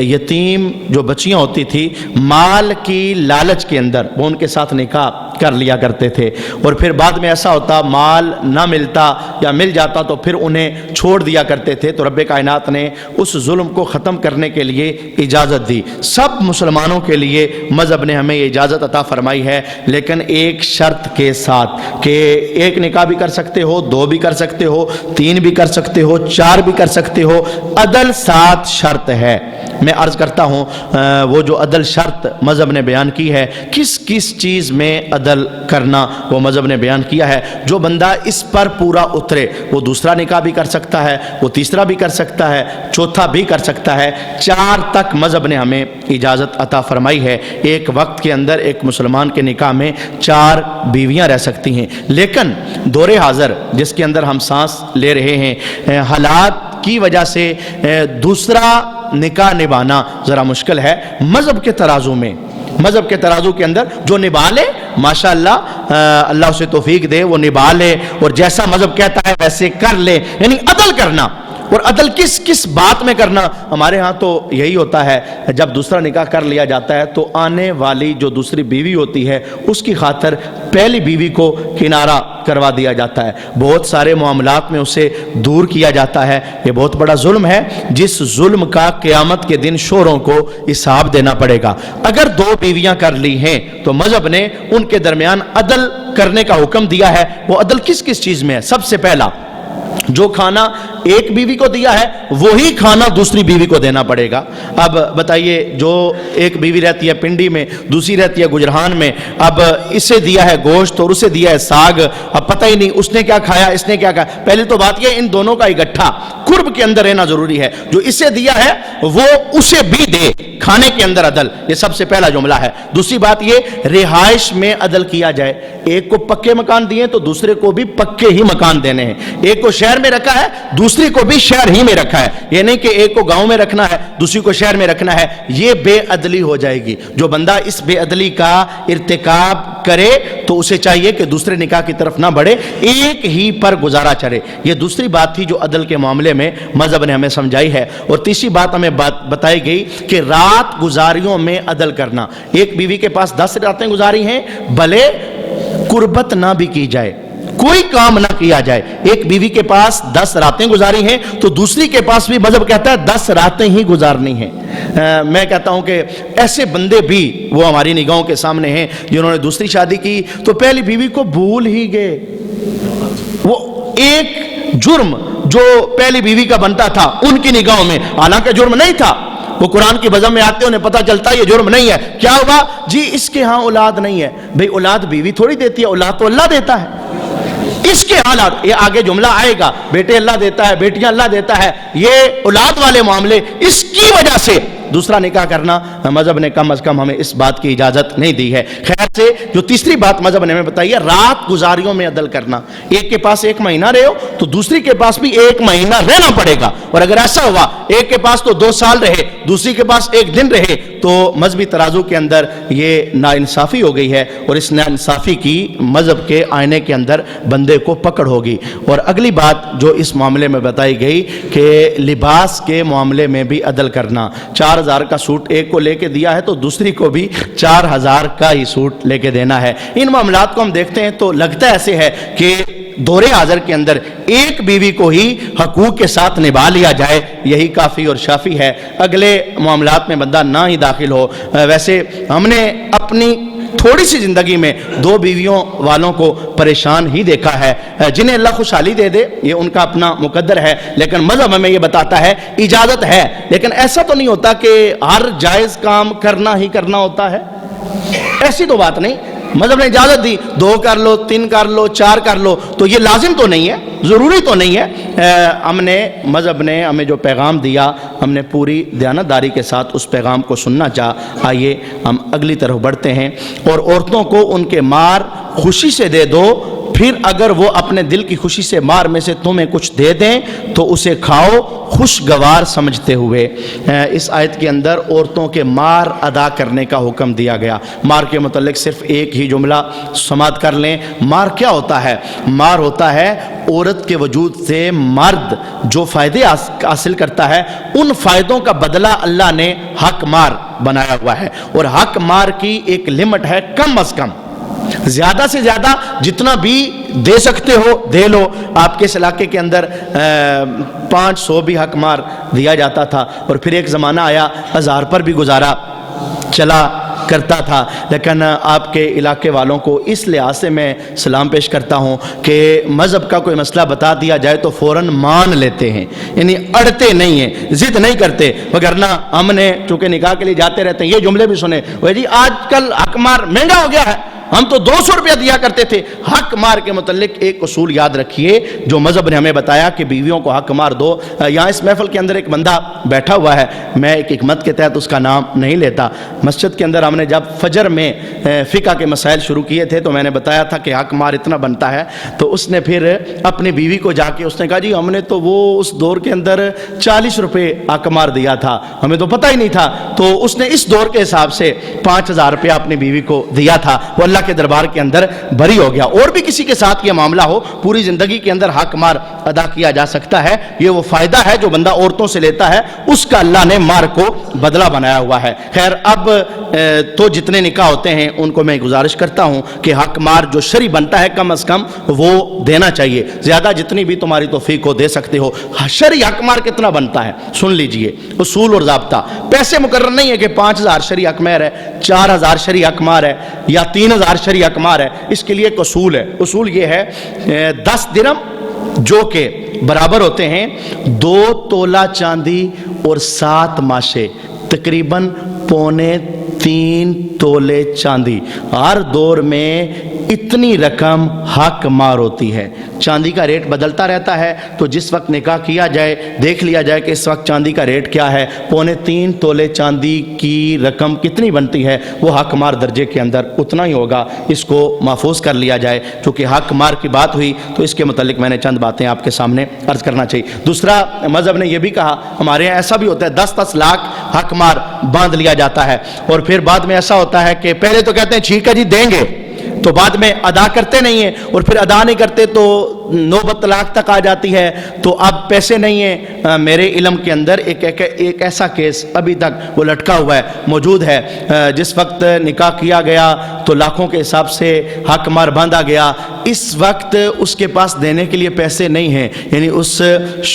یتیم جو بچیاں ہوتی تھی مال کی لالچ کے اندر وہ ان کے ساتھ نکاح کر لیا کرتے تھے، اور پھر بعد میں ایسا ہوتا مال نہ ملتا یا مل جاتا تو پھر انہیں چھوڑ دیا کرتے تھے۔ تو رب کائنات نے اس ظلم کو ختم کرنے کے لیے اجازت دی۔ سب مسلمانوں کے لیے مذہب نے ہمیں یہ اجازت عطا فرمائی ہے، لیکن ایک شرط کے ساتھ کہ 1 نکاح بھی کر سکتے ہو، 2 بھی کر سکتے ہو، 3 بھی کر سکتے ہو، 4 بھی کر سکتے ہو، عدل ساتھ شرط ہے۔ میں عرض کرتا ہوں وہ جو عدل شرط مذہب نے بیان کی ہے، کس چیز میں عدل کرنا وہ مذہب نے بیان کیا ہے۔ جو بندہ اس پر پورا اترے وہ دوسرا نکاح بھی کر سکتا ہے، وہ تیسرا بھی کر سکتا ہے، چوتھا بھی کر سکتا ہے، 4 تک مذہب نے ہمیں اجازت عطا فرمائی ہے۔ ایک وقت کے اندر ایک مسلمان کے نکاح میں 4 بیویاں رہ سکتی ہیں، لیکن دور حاضر جس کے اندر ہم سانس لے رہے ہیں، حالات کی وجہ سے دوسرا نکاح نبھانا ذرا مشکل ہے۔ مذہب کے ترازو کے اندر جو نبھا لے ماشاءاللہ اللہ اسے توفیق دے، وہ نبھا لے اور جیسا مذہب کہتا ہے ویسے کر لے، یعنی عدل کرنا۔ اور عدل کس کس بات میں کرنا؟ ہمارے ہاں تو یہی ہوتا ہے، جب دوسرا نکاح کر لیا جاتا ہے تو آنے والی جو دوسری بیوی ہوتی ہے اس کی خاطر پہلی بیوی کو کنارہ کروا دیا جاتا ہے، بہت سارے معاملات میں اسے دور کیا جاتا ہے۔ یہ بہت بڑا ظلم ہے، جس ظلم کا قیامت کے دن شوہروں کو حساب دینا پڑے گا۔ اگر دو بیویاں کر لی ہیں تو مذہب نے ان کے درمیان عدل کرنے کا حکم دیا ہے۔ وہ عدل کس کس چیز میں ہے؟ سب سے پہلا، جو کھانا ایک بیوی کو دیا ہے وہی کھانا دوسری بیوی کو دینا پڑے گا۔ اب بتائیے، جو ایک بیوی رہتی ہے پنڈی میں، دوسری رہتی ہے گجرہان میں، اب اسے دیا ہے گوشت اور اسے دیا ہے ساگ، اب پتہ ہی نہیں اس نے کیا کھایا اس نے کیا کھایا۔ پہلی تو بات یہ، ان دونوں کا اکٹھا قرب کے اندر رہنا ضروری ہے، جو اسے دیا ہے وہ اسے بھی دے، کھانے کے اندر عدل، یہ سب سے پہلا جملہ ہے۔ دوسری بات یہ، رہائش میں عدل کیا جائے، ایک کو پکے مکان دیے تو دوسرے کو بھی پکے ہی مکان دینے ہیں، ایک کو شہر میں رکھا ہے دوسری کو بھی شہر ہی میں رکھا ہے، یہ نہیں کہ ایک کو گاؤں میں رکھنا ہے دوسری کو شہر میں رکھنا ہے، یہ بے عدلی ہو جائے گی۔ جو بندہ اس بے عدلی کا ارتکاب کرے تو اسے چاہیے کہ دوسرے نکاح کی طرف نہ بڑھے، ایک ہی پر گزارا چلے۔ یہ دوسری بات تھی جو عدل کے معاملے میں مذہب نے ہمیں سمجھائی ہے۔ اور تیسری بات ہمیں بتائی گئی کہ رات گزاریوں میں عدل کرنا۔ ایک بیوی کے پاس 10 راتیں گزاری ہیں، بھلے قربت نہ بھی کی جائے، کوئی کام نہ کیا جائے، ایک بیوی کے پاس 10 راتیں گزاری ہیں تو دوسری کے پاس بھی مذہب کہتا ہے 10 راتیں ہی گزارنی ہیں۔ میں کہتا ہوں کہ ایسے بندے بھی وہ ہماری نگاہوں کے سامنے ہیں جنہوں نے دوسری شادی کی تو پہلی بیوی کو بھول ہی گئے۔ وہ ایک جرم جو پہلی بیوی کا بنتا تھا ان کی نگاہوں میں، حالانکہ جرم نہیں تھا، وہ قرآن کی وضع میں آتے انہیں پتہ چلتا ہے یہ جرم نہیں ہے۔ کیا ہوا جی؟ اس کے ہاں اولاد نہیں ہے۔ بھئی اولاد بیوی تھوڑی دیتی ہے، اولاد تو اللہ دیتا ہے۔ اس کے حالات، یہ آگے جملہ آئے گا، بیٹے اللہ دیتا ہے، بیٹیاں اللہ دیتا ہے، یہ اولاد والے معاملے، اس کی وجہ سے دوسرا نکاح کرنا مذہب نے کم از کم ہمیں اس بات کی اجازت نہیں دی ہے۔ خیر سے جو تیسری بات مذہب نے ہمیں بتائی ہے، رات گزاریوں میں عدل کرنا۔ ایک کے پاس 1 مہینہ رہے ہو تو دوسری کے پاس بھی 1 مہینہ رہنا پڑے گا، اور اگر ایسا ہوا ایک کے پاس تو 2 سال رہے دوسری کے پاس 1 دن رہے تو مذہبی ترازو کے اندر یہ ناانصافی ہو گئی ہے، اور اس ناانصافی کی مذہب کے آئینے کے اندر بندے کو پکڑ ہوگی۔ اور اگلی بات جو اس معاملے میں بتائی گئی کہ لباس کے معاملے میں بھی عدل کرنا۔ 4000 کا سوٹ ایک کو لے کے دیا ہے تو دوسری کو بھی 4000 کا ہی سوٹ لے کے دینا ہے۔ ان معاملات کو ہم دیکھتے ہیں تو لگتا ایسے ہے کہ دور حاضر کے اندر ایک بیوی کو ہی حقوق کے ساتھ نبھا لیا جائے، یہی کافی اور شافی ہے، اگلے معاملات میں بندہ نہ ہی داخل ہو۔ ویسے ہم نے اپنی تھوڑی سی زندگی میں 2 بیویوں والوں کو پریشان ہی دیکھا ہے، جنہیں اللہ خوشحالی دے دے یہ ان کا اپنا مقدر ہے، لیکن مذہب ہمیں یہ بتاتا ہے اجازت ہے، لیکن ایسا تو نہیں ہوتا کہ ہر جائز کام کرنا ہی کرنا ہوتا ہے، ایسی تو بات نہیں۔ مذہب نے اجازت دی 2 کر لو 3 کر لو 4 کر لو، تو یہ لازم تو نہیں ہے، ضروری تو نہیں ہے۔ مذہب نے ہمیں جو پیغام دیا ہم نے پوری دیانتداری کے ساتھ اس پیغام کو سننا چاہ۔ آئیے ہم اگلی طرف بڑھتے ہیں۔ اور عورتوں کو ان کے مار خوشی سے دے دو، پھر اگر وہ اپنے دل کی خوشی سے مار میں سے تمہیں کچھ دے دیں تو اسے کھاؤ خوشگوار سمجھتے ہوئے۔ اس آیت کے اندر عورتوں کے مار ادا کرنے کا حکم دیا گیا۔ مار کے متعلق صرف ایک ہی جملہ سماعت کر لیں۔ مار کیا ہوتا ہے؟ مار ہوتا ہے عورت کے وجود سے مرد جو فائدے حاصل کرتا ہے، ان فائدوں کا بدلہ اللہ نے حق مار بنایا ہوا ہے، اور حق مار کی ایک لمٹ ہے، کم از کم زیادہ سے زیادہ جتنا بھی دے سکتے ہو دے لو۔ آپ کے اس علاقے کے اندر 500 بھی حق مار دیا جاتا تھا، اور پھر ایک زمانہ آیا 1000 پر بھی گزارا چلا کرتا تھا، لیکن آپ کے علاقے والوں کو اس لحاظ سے میں سلام پیش کرتا ہوں کہ مذہب کا کوئی مسئلہ بتا دیا جائے تو فوراً مان لیتے ہیں، یعنی اڑتے نہیں ہیں، ضد نہیں کرتے۔ وگرنہ ہم نے چونکہ نکاح کے لیے جاتے رہتے ہیں، یہ جملے بھی سنے، وہ جی آج کل حق مار مہنگا ہو گیا ہے، ہم تو 200 روپیہ دیا کرتے تھے۔ حق مار کے متعلق ایک اصول یاد رکھیے جو مذہب نے ہمیں بتایا کہ بیویوں کو حق مار دو۔ یہاں اس محفل کے اندر ایک بندہ بیٹھا ہوا ہے، میں ایک حکمت کے تحت اس کا نام نہیں لیتا۔ مسجد کے اندر ہم نے جب فجر میں فقہ کے مسائل شروع کیے تھے تو میں نے بتایا تھا کہ حق مار اتنا بنتا ہے، تو اس نے پھر اپنی بیوی کو جا کے اس نے کہا جی ہم نے تو وہ اس دور کے اندر 40 روپے حق مار دیا تھا، ہمیں تو پتہ ہی نہیں تھا۔ تو اس نے اس دور کے حساب سے 5000 روپیہ اپنی بیوی کو دیا تھا۔ وہ اللہ اللہ کے دربار کے اندر بری ہو گیا۔ اور بھی کسی کے ساتھ یہ معاملہ ہو، پوری زندگی کے اندر حق مار ادا کیا جا سکتا ہے۔ یہ وہ فائدہ ہے جو بندہ عورتوں سے لیتا ہے، اس کا اللہ نے مار کو بدلہ بنایا ہوا ہے۔ خیر، اب تو جتنے نکاح ہوتے ہیں ان کو میں گزارش کرتا ہوں کہ حق مار جو شرعی بنتا ہے کم از کم وہ دینا چاہیے، زیادہ جتنی بھی تمہاری توفیق ہو دے سکتے ہو۔ شرعی حق مار کتنا بنتا ہے سن لیجئے، اصول اور ضابطہ۔ پیسے مقرر نہیں ہے کہ 5000 شرعی حق مہر ہے، 4000 شرعی حق مار ہے یا 3000 شرعی حق مار ہے۔ اس کے لیے ایک اصول ہے، اصول یہ ہے 10 درہم جو کہ برابر ہوتے ہیں 2 تولہ چاندی اور 7 ماشے، تقریباً 2.25 تولے چاندی۔ ہر دور میں اتنی رقم حق مار ہوتی ہے۔ چاندی کا ریٹ بدلتا رہتا ہے، تو جس وقت نکاح کیا جائے دیکھ لیا جائے کہ اس وقت چاندی کا ریٹ کیا ہے، 2.25 تولے چاندی کی رقم کتنی بنتی ہے، وہ حق مار درجے کے اندر اتنا ہی ہوگا۔ اس کو محفوظ کر لیا جائے۔ چونکہ حق مار کی بات ہوئی تو اس کے متعلق میں نے چند باتیں آپ کے سامنے عرض کرنا چاہیے۔ دوسرا، مذہب نے یہ بھی کہا، ہمارے یہاں ایسا بھی ہوتا ہے 10-10 لاکھ حق مار باندھ لیا جاتا ہے، اور پھر بعد میں ایسا ہوتا ہے کہ پہلے تو کہتے ہیں ٹھیک ہے جی دیں گے، تو بعد میں ادا کرتے نہیں ہیں، اور پھر ادا نہیں کرتے تو نوبت طلاق تک آ جاتی ہے، تو اب پیسے نہیں ہیں۔ میرے علم کے اندر ایک ایسا کیس ابھی تک وہ لٹکا ہوا ہے، موجود ہے۔ جس وقت نکاح کیا گیا تو لاکھوں کے حساب سے حق مار باندھا گیا، اس وقت اس کے پاس دینے کے لیے پیسے نہیں ہیں، یعنی اس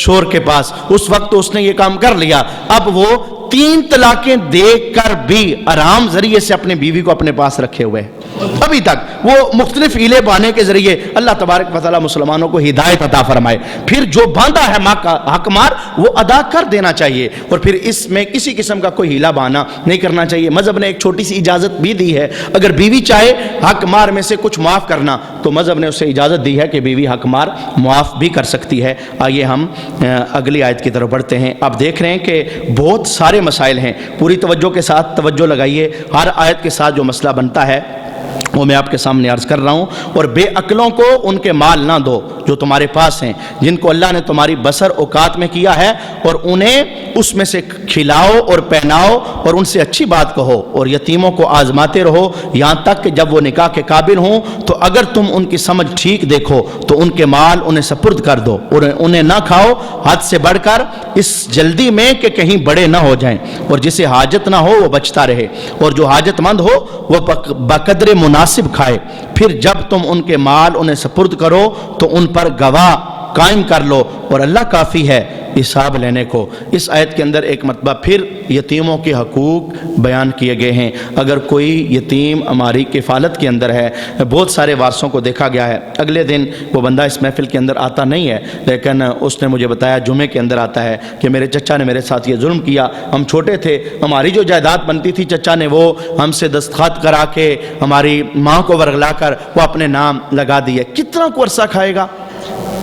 شور کے پاس، اس وقت اس نے یہ کام کر لیا۔ اب وہ 3 طلاقیں دے کر بھی آرام ذریعے سے اپنے بیوی کو اپنے پاس رکھے ہوئے ہیں۔ ابھی تک وہ مختلف ہیلے بہانے کے ذریعے، اللہ تبارک و تعالی مسلمانوں کو ہدایت عطا فرمائے۔ پھر جو باندھا ہے ماں کا حق مار وہ ادا کر دینا چاہیے، اور پھر اس میں کسی قسم کا کوئی ہیلا بہانہ نہیں کرنا چاہیے۔ مذہب نے ایک چھوٹی سی اجازت بھی دی ہے، اگر بیوی چاہے حق مار میں سے کچھ معاف کرنا تو مذہب نے اسے اجازت دی ہے کہ بیوی حق مار معاف بھی کر سکتی ہے۔ آئیے ہم اگلی آیت کی طرف بڑھتے ہیں۔ آپ دیکھ رہے ہیں کہ بہت سارے مسائل ہیں، پوری توجہ کے ساتھ توجہ لگائیے۔ ہر آیت کے ساتھ جو مسئلہ بنتا ہے وہ میں آپ کے سامنے عرض کر رہا ہوں۔ اور بے عقلوں کو ان کے مال نہ دو جو تمہارے پاس ہیں، جن کو اللہ نے تمہاری بسر اوقات میں کیا ہے، اور انہیں اس میں سے کھلاؤ اور پہناؤ اور ان سے اچھی بات کہو، اور یتیموں کو آزماتے رہو یہاں تک کہ جب وہ نکاح کے قابل ہوں، تو اگر تم ان کی سمجھ ٹھیک دیکھو تو ان کے مال انہیں سپرد کر دو، اور انہیں نہ کھاؤ حد سے بڑھ کر، اس جلدی میں کہ کہیں بڑے نہ ہو جائیں، اور جسے حاجت نہ ہو وہ بچتا رہے، اور جو حاجت مند ہو وہ بقدر مناسب کھائے۔ پھر جب تم ان کے مال انہیں سپرد کرو تو ان پر گواہ قائم کر لو، اور اللہ کافی ہے حساب لینے کو۔ اس آیت کے اندر ایک مرتبہ پھر یتیموں کے حقوق بیان کیے گئے ہیں۔ اگر کوئی یتیم ہماری کفالت کے اندر ہے، بہت سارے وارثوں کو دیکھا گیا ہے، اگلے دن وہ بندہ اس محفل کے اندر آتا نہیں ہے، لیکن اس نے مجھے بتایا جمعے کے اندر آتا ہے کہ میرے چچا نے میرے ساتھ یہ ظلم کیا، ہم چھوٹے تھے، ہماری جو جائیداد بنتی تھی چچا نے وہ ہم سے دستخط کرا کے ہماری ماں کو ورغلا کر وہ اپنے نام لگا دیے۔ کتنا کو عرصہ کھائے گا؟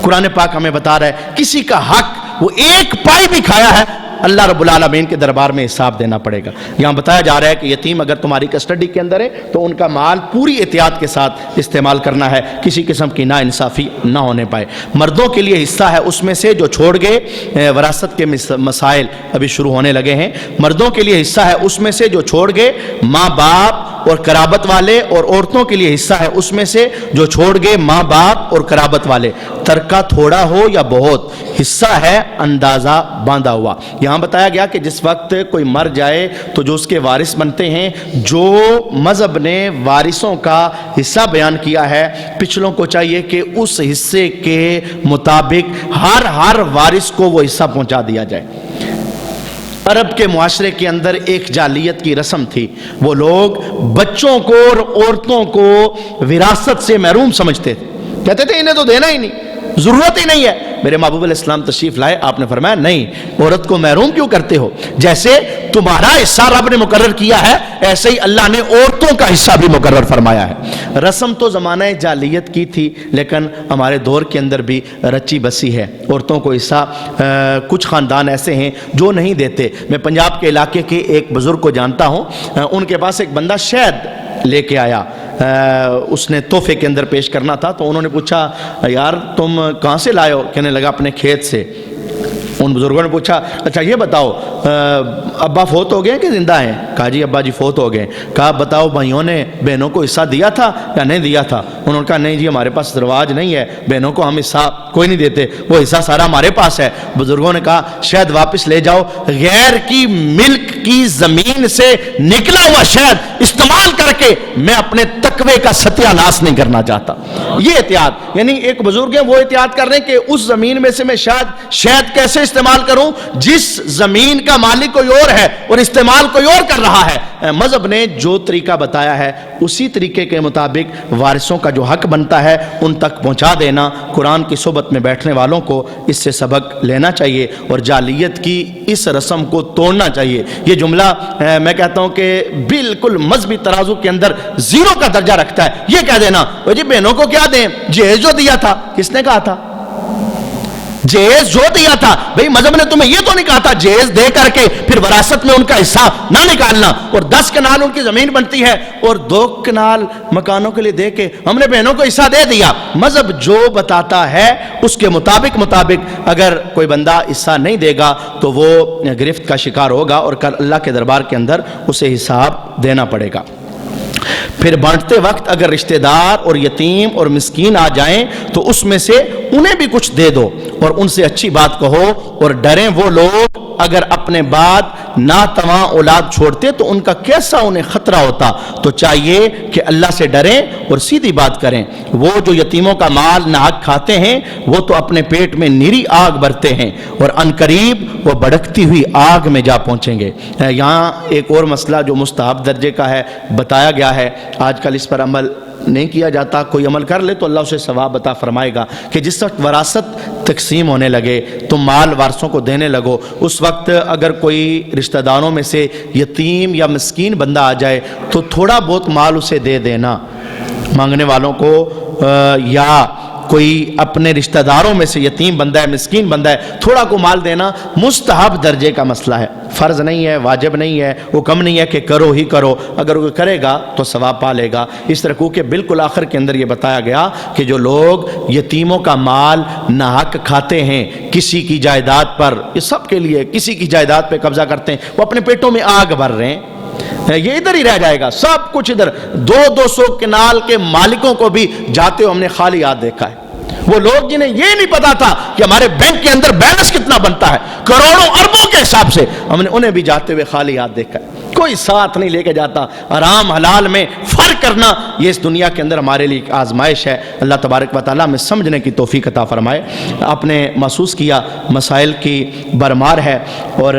قرآن پاک ہمیں بتا رہا ہے کسی کا حق وہ ایک پائی بھی کھایا ہے اللہ رب العالمین کے دربار میں حساب دینا پڑے گا۔ یہاں بتایا جا رہا ہے کہ یتیم اگر تمہاری کسٹڈی کے اندر ہے تو ان کا مال پوری احتیاط کے ساتھ استعمال کرنا ہے، کسی قسم کی ناانصافی نہ ہونے پائے۔ مردوں کے لیے حصہ ہے اس میں سے جو چھوڑ گئے، وراثت کے مسائل ابھی شروع ہونے لگے ہیں۔ مردوں کے لیے حصہ ہے اس میں سے جو چھوڑ گئے ماں باپ اور قرابت والے، اور عورتوں کے لیے حصہ ہے اس میں سے جو چھوڑ گئے ماں باپ اور قرابت والے، ترکہ تھوڑا ہو یا بہت، حصہ ہے اندازہ باندھا ہوا۔ یہاں بتایا گیا کہ جس وقت کوئی مر جائے تو جو اس کے وارث بنتے ہیں، جو مذہب نے وارثوں کا حصہ بیان کیا ہے، پچھلوں کو چاہیے کہ اس حصے کے مطابق ہر وارث کو وہ حصہ پہنچا دیا جائے۔ عرب کے معاشرے کے اندر ایک جاہلیت کی رسم تھی، وہ لوگ بچوں کو اور عورتوں کو وراثت سے محروم سمجھتے تھے، کہتے تھے انہیں تو دینا ہی نہیں، ضرورت ہی نہیں ہے۔ میرے محبوب علیہ السلام تشریف لائے، آپ نے فرمایا نہیں، عورت کو محروم کیوں کرتے ہو؟ جیسے تمہارا حصہ رب نے مقرر کیا ہے ایسے ہی اللہ نے عورتوں کا حصہ بھی مقرر فرمایا ہے۔ رسم تو زمانہ جاہلیت کی تھی، لیکن ہمارے دور کے اندر بھی رچی بسی ہے، عورتوں کو حصہ کچھ خاندان ایسے ہیں جو نہیں دیتے۔ میں پنجاب کے علاقے کے ایک بزرگ کو جانتا ہوں، ان کے پاس ایک بندہ شہد لے کے آیا، اس نے تحفے کے اندر پیش کرنا تھا، تو انہوں نے پوچھا یار تم کہاں سے لائے ہو؟ کہنے لگا اپنے کھیت سے۔ ان بزرگوں نے پوچھا اچھا یہ بتاؤ ابا فوت ہو گئے کہ زندہ ہیں؟ کہا جی ابا جی فوت ہو گئے۔ کہا بتاؤ بھائیوں نے بہنوں کو حصہ دیا تھا یا نہیں دیا تھا؟ انہوں نے کہا نہیں جی ہمارے پاس رواج نہیں ہے، بہنوں کو ہم حصہ کوئی نہیں دیتے، وہ حصہ سارا ہمارے پاس ہے۔ بزرگوں نے کہا شہد واپس لے جاؤ، غیر کی ملک کی زمین سے نکلا ہوا شہد استعمال کر کے میں اپنے تقوی کا ستیہ ناش نہیں کرنا چاہتا۔ یہ احتیاط، یعنی ایک بزرگ ہے وہ احتیاط کر رہے ہیں کہ اس زمین میں سے میں شہد کیسے استعمال کروں جس زمین کا مالک کوئی اور ہے اور استعمال کوئی اور کر رہا ہے۔ مذہب نے جو طریقہ بتایا ہے اسی طریقے کے مطابق وارثوں کا جو حق بنتا ہے ان تک پہنچا دینا، قرآن کی صحبت میں بیٹھنے والوں کو اس سے سبق لینا چاہیے اور جعلیت کی اس رسم کو توڑنا چاہیے۔ یہ جملہ میں کہتا ہوں کہ بالکل مذہبی ترازو کے اندر زیرو کا درجہ رکھتا ہے۔ یہ کہہ دینا جی بہنوں کو کیا دیں، جہیز جو دیا تھا، کس نے کہا تھا؟ جہیز جو دیا تھا، بھئی مذہب نے تمہیں یہ تو نہیں کہا تھا جہیز دے کر کے پھر وراثت میں ان کا حصہ نہ نکالنا، اور 10 کنال ان کی زمین بنتی ہے اور 2 کنال مکانوں کے لیے دے کے ہم نے بہنوں کو حصہ دے دیا۔ مذہب جو بتاتا ہے اس کے مطابق اگر کوئی بندہ حصہ نہیں دے گا تو وہ گرفت کا شکار ہوگا اور کل اللہ کے دربار کے اندر اسے حساب دینا پڑے گا۔ پھر بانٹتے وقت اگر رشتہ دار اور یتیم اور مسکین آ جائیں تو اس میں سے انہیں بھی کچھ دے دو اور ان سے اچھی بات کہو، اور ڈریں وہ لوگ اگر اپنے بعد ناتواں اولاد چھوڑتے تو ان کا کیسا انہیں خطرہ ہوتا۔ تو چاہیے کہ اللہ سے ڈریں اور سیدھی بات کریں۔ وہ جو یتیموں کا مال ناحق کھاتے ہیں وہ تو اپنے پیٹ میں نیری آگ بھرتے ہیں اور عنقریب وہ بھڑکتی ہوئی آگ میں جا پہنچیں گے۔ یہاں ایک اور مسئلہ جو مستحب درجے کا ہے بتایا گیا ہے، آج کل اس پر عمل نہیں کیا جاتا، کوئی عمل کر لے تو اللہ اسے ثواب عطا فرمائے گا، کہ جس وقت وراثت تقسیم ہونے لگے تو مال وارثوں کو دینے لگو، اس وقت اگر کوئی رشتہ داروں میں سے یتیم یا مسکین بندہ آ جائے تو تھوڑا بہت مال اسے دے دینا، مانگنے والوں کو، یا کوئی اپنے رشتہ داروں میں سے یتیم بندہ ہے، مسکین بندہ ہے، تھوڑا کو مال دینا مستحب درجے کا مسئلہ ہے، فرض نہیں ہے، واجب نہیں ہے، حکم نہیں ہے کہ کرو ہی کرو، اگر وہ کرے گا تو ثواب پا لے گا۔ اس رکوع کے بالکل آخر کے اندر یہ بتایا گیا کہ جو لوگ یتیموں کا مال ناحق کھاتے ہیں کسی کی جائیداد پر، یہ سب کے لیے کسی کی جائیداد پہ قبضہ کرتے ہیں، وہ اپنے پیٹوں میں آگ بھر رہے ہیں، یہ ادھر ہی رہ جائے گا، سب کچھ ادھر۔ 200 کنال کے مالکوں کو بھی جاتے ہو ہم نے خالی ہاتھ دیکھا ہے، وہ لوگ جنہیں یہ نہیں پتا تھا کہ ہمارے بینک کے اندر بیلنس کتنا بنتا ہے کروڑوں اربوں کے حساب سے، ہم نے انہیں بھی جاتے ہوئے خالی ہاتھ دیکھا ہے، کوئی ساتھ نہیں لے کے جاتا۔ حرام حلال میں فرق کرنا یہ اس دنیا کے اندر ہمارے لیے ایک آزمائش ہے، اللہ تبارک و تعالیٰ میں سمجھنے کی توفیق عطا فرمائے۔ آپ نے محسوس کیا مسائل کی برمار ہے، اور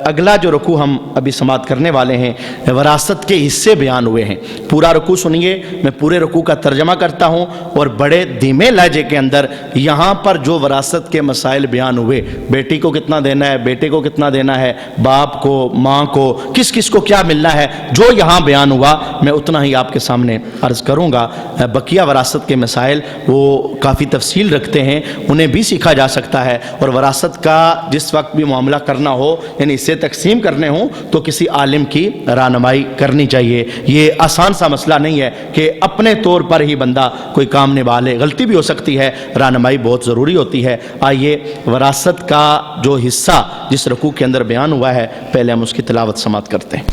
اگلا جو رکوع ہم ابھی سماعت کرنے والے ہیں وراثت کے حصے بیان ہوئے ہیں، پورا رکوع سنیے، میں پورے رکوع کا ترجمہ کرتا ہوں اور بڑے دھیمے لہجے کے اندر یہاں پر جو وراثت کے مسائل بیان ہوئے، بیٹی کو کتنا دینا ہے، بیٹے کو کتنا دینا ہے، باپ کو، ماں کو، کس کس کو کیا ملنا ہے، جو یہاں بیان ہوا میں اتنا ہی آپ کے سامنے عرض کروں گا۔ بقیہ وراثت کے مسائل وہ کافی تفصیل رکھتے ہیں، انہیں بھی سیکھا جا سکتا ہے، اور وراثت کا جس وقت بھی معاملہ کرنا ہو، یعنی اسے تقسیم کرنے ہوں تو کسی عالم کی رہنمائی کرنی چاہیے۔ یہ آسان سا مسئلہ نہیں ہے کہ اپنے طور پر ہی بندہ کوئی کام نبھا لے، غلطی بھی ہو سکتی ہے، رہنمائی بہت ضروری ہوتی ہے۔ آئیے وراثت کا جو حصہ جس رکوع کے اندر بیان ہوا ہے پہلے ہم اس کی تلاوت سماعت کرتے ہیں۔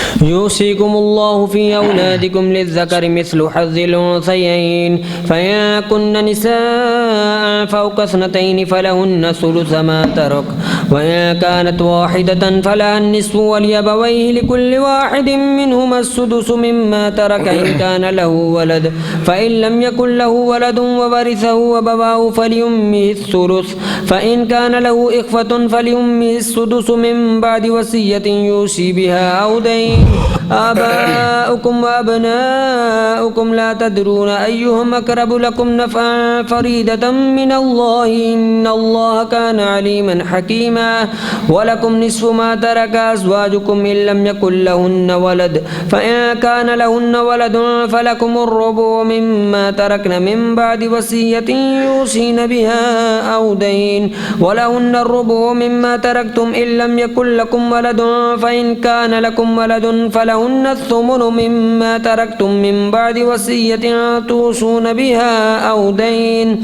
يوصيكم الله في أولادكم للذكر مثل حظ الأنثيين فإن كن نساء فوق 2 فلهن ثلث ما ترك وإن كانت واحدة فلها النصف ولأبويه لكل واحد منهما السدس مما ترك إن كان له ولد فإن لم يكن له ولد وورثه أبواه فلأمه الثلث فإن كان له إخوة فلأمه السدس من بعد وصية يوصي بها أو دين آباؤكم وأبناؤكم لا تدرون أيهم أقرب لكم نفعا فريدة من الله إن الله كان عليما حكيما ولكم نصف ما ترك أزواجكم إن لم يكن لهن ولد فإن كان لهن ولد فلكم الربع مما تركن من بعد وصية يوصين بها أو دين ولهن الربع مما تركتم إن لم يكن لكم ولد فإن كان لكم ولد فلهن الثمن مما تركتم من بعد وصية توصون بها أو دين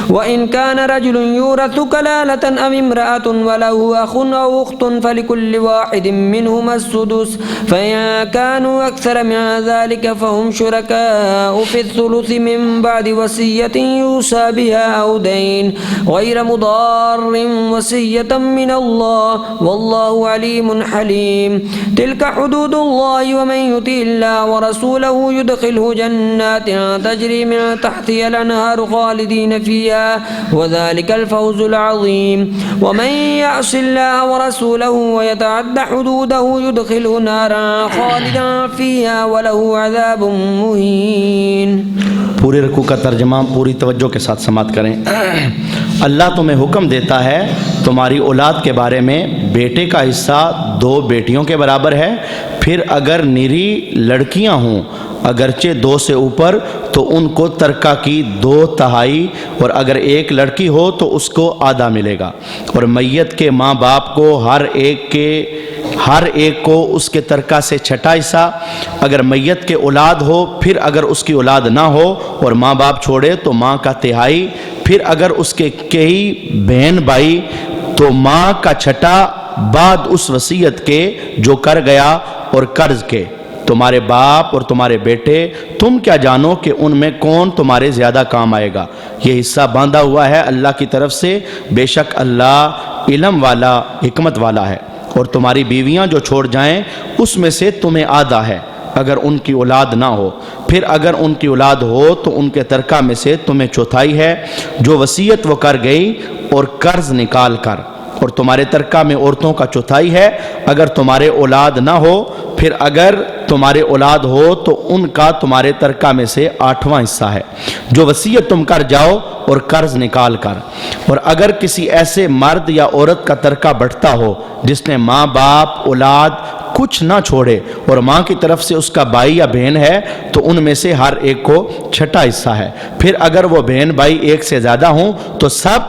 وإن كان رجل يورث كلالة أو امرأة وله أخ أو أخت فلكل واحد منهما السدس فإن كانوا أكثر من ذلك فهم شركاء في الثلث من بعد وصية يوصى بها أو دين غير مضار وصية من الله والله عليم حليم تلك حدود الله ومن يطع الله ورسوله يدخله جنات تجري من تحتها الأنهار خالدين فيها وذلك الفوز العظيم ومن يعص الله ورسوله ويتعد حدوده يدخله نارا خالدا فيها وله عذاب مهين.
پورے رکوع کا ترجمہ پوری توجہ کے ساتھ سماعت کریں. اللہ تمہیں حکم دیتا ہے تمہاری اولاد کے بارے میں بیٹے کا حصہ 2 بیٹیوں کے برابر ہے. پھر اگر نری لڑکیاں ہوں اگرچہ 2 سے اوپر تو ان کو ترکہ کی 2/3 اور اگر ایک لڑکی ہو تو اس کو آدھا ملے گا. اور میت کے ماں باپ کو ہر ایک کو اس کے ترکہ سے 6 حصہ. اگر میت کے اولاد ہو پھر اگر اس کی اولاد نہ ہو اور ماں باپ چھوڑے تو ماں کا 1/3. پھر اگر اس کے کئی بہن بھائی تو ماں کا 6 بعد اس وصیت کے جو کر گیا اور قرض کے. تمہارے باپ اور تمہارے بیٹے تم کیا جانو کہ ان میں کون تمہارے زیادہ کام آئے گا. یہ حصہ باندھا ہوا ہے اللہ کی طرف سے، بے شک اللہ علم والا حکمت والا ہے. اور تمہاری بیویاں جو چھوڑ جائیں اس میں سے تمہیں آدھا ہے اگر ان کی اولاد نہ ہو. پھر اگر ان کی اولاد ہو تو ان کے ترکہ میں سے تمہیں 1/4 ہے جو وصیت وہ کر گئی اور قرض نکال کر. اور تمہارے ترکہ میں عورتوں کا 1/4 ہے اگر تمہارے اولاد نہ ہو. پھر اگر تمہارے اولاد ہو تو ان کا تمہارے ترکہ میں سے 8واں حصہ ہے جو وصیت تم کر جاؤ اور قرض نکال کر. اور اگر کسی ایسے مرد یا عورت کا ترکہ بٹتا ہو جس نے ماں باپ اولاد کچھ نہ چھوڑے اور ماں کی طرف سے اس کا بھائی یا بہن ہے تو ان میں سے ہر ایک کو 6 حصہ ہے. پھر اگر وہ بہن بھائی 1 سے زیادہ ہوں تو سب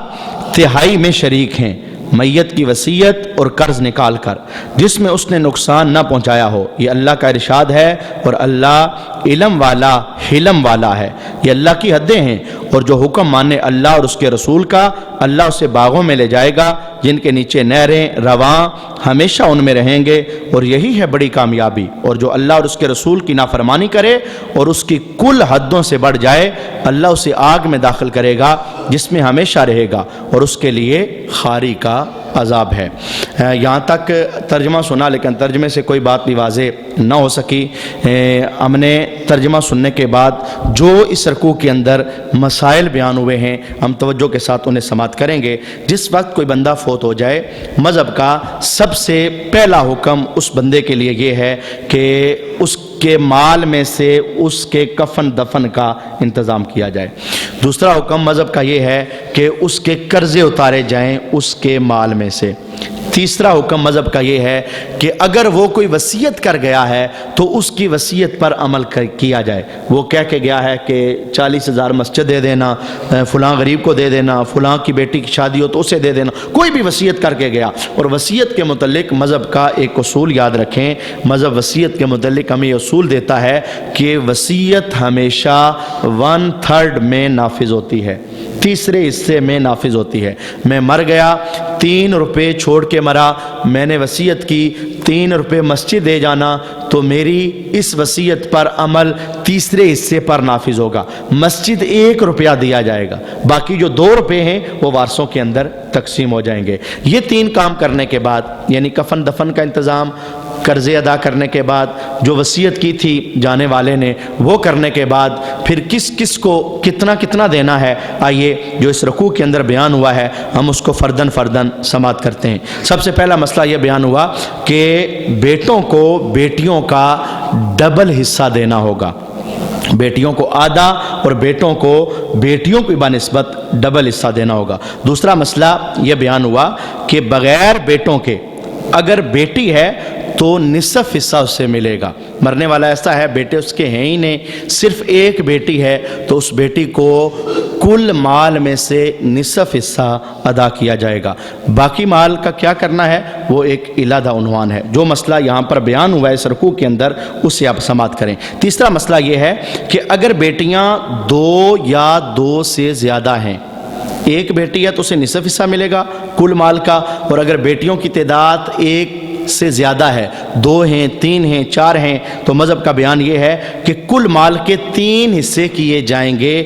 1/3 میں شریک ہیں میت کی وصیت اور قرض نکال کر جس میں اس نے نقصان نہ پہنچایا ہو. یہ اللہ کا ارشاد ہے اور اللہ علم والا حلم والا ہے. یہ اللہ کی حدیں ہیں اور جو حکم مانے اللہ اور اس کے رسول کا اللہ اسے باغوں میں لے جائے گا جن کے نیچے نہریں رواں ہمیشہ ان میں رہیں گے اور یہی ہے بڑی کامیابی. اور جو اللہ اور اس کے رسول کی نافرمانی کرے اور اس کی کل حدوں سے بڑھ جائے اللہ اسے آگ میں داخل کرے گا جس میں ہمیشہ رہے گا اور اس کے لیے خاری کا عذاب ہے. یہاں تک ترجمہ سنا لیکن ترجمے سے کوئی بات بھی واضح نہ ہو سکی. ہم نے ترجمہ سننے کے بعد جو اس رکوع کے اندر مسائل بیان ہوئے ہیں ہم توجہ کے ساتھ انہیں سماعت کریں گے. جس وقت کوئی بندہ فوت ہو جائے مذہب کا سب سے پہلا حکم اس بندے کے لیے یہ ہے کہ اس کے مال میں سے اس کے کفن دفن کا انتظام کیا جائے. دوسرا حکم مذہب کا یہ ہے کہ اس کے قرضے اتارے جائیں اس کے مال میں سے. تیسرا حکم مذہب کا یہ ہے کہ اگر وہ کوئی وصیت کر گیا ہے تو اس کی وصیت پر عمل کیا جائے. وہ کہہ کے گیا ہے کہ 40,000 مسجد دے دینا، فلاں غریب کو دے دینا، فلاں کی بیٹی کی شادی ہو تو اسے دے دینا، کوئی بھی وصیت کر کے گیا. اور وصیت کے متعلق مذہب کا ایک اصول یاد رکھیں. مذہب وصیت کے متعلق ہمیں یہ اصول دیتا ہے کہ وصیت ہمیشہ 1/3 میں نافذ ہوتی ہے، تیسرے حصے میں نافذ ہوتی ہے. میں مر گیا، 3 روپے چھوڑ کے مرا، میں نے وصیت کی 3 روپے مسجد دے جانا تو میری اس وصیت پر عمل تیسرے حصے پر نافذ ہوگا. مسجد 1 روپیہ دیا جائے گا، باقی جو 2 روپے ہیں وہ وارثوں کے اندر تقسیم ہو جائیں گے. یہ 3 کام کرنے کے بعد یعنی کفن دفن کا انتظام، قرضے ادا کرنے کے بعد، جو وصیت کی تھی جانے والے نے وہ کرنے کے بعد، پھر کس کس کو کتنا کتنا دینا ہے، آئیے جو اس رکوع کے اندر بیان ہوا ہے ہم اس کو فردن فردن سماعت کرتے ہیں. سب سے پہلا مسئلہ یہ بیان ہوا کہ بیٹوں کو بیٹیوں کا ڈبل حصہ دینا ہوگا. بیٹیوں کو آدھا اور بیٹوں کو بیٹیوں کی بنسبت ڈبل حصہ دینا ہوگا. دوسرا مسئلہ یہ بیان ہوا کہ بغیر بیٹوں کے اگر بیٹی ہے تو نصف حصہ اس سے ملے گا. مرنے والا ایسا ہے بیٹے اس کے ہیں ہی نہیں، صرف ایک بیٹی ہے تو اس بیٹی کو کل مال میں سے نصف حصہ ادا کیا جائے گا. باقی مال کا کیا کرنا ہے وہ ایک علیحدہ عنوان ہے. جو مسئلہ یہاں پر بیان ہوا ہے اس رکوع کے اندر اسے آپ سماعت کریں. تیسرا مسئلہ یہ ہے کہ اگر بیٹیاں 2 یا 2 سے زیادہ ہیں ایک بیٹی ہے تو اسے نصف حصہ ملے گا کل مال کا، اور اگر بیٹیوں کی تعداد ایک سے زیادہ ہے، 2 ہیں 3 ہیں 4 ہیں، تو مذہب کا بیان یہ ہے کہ کل مال کے 3 حصے کیے جائیں گے،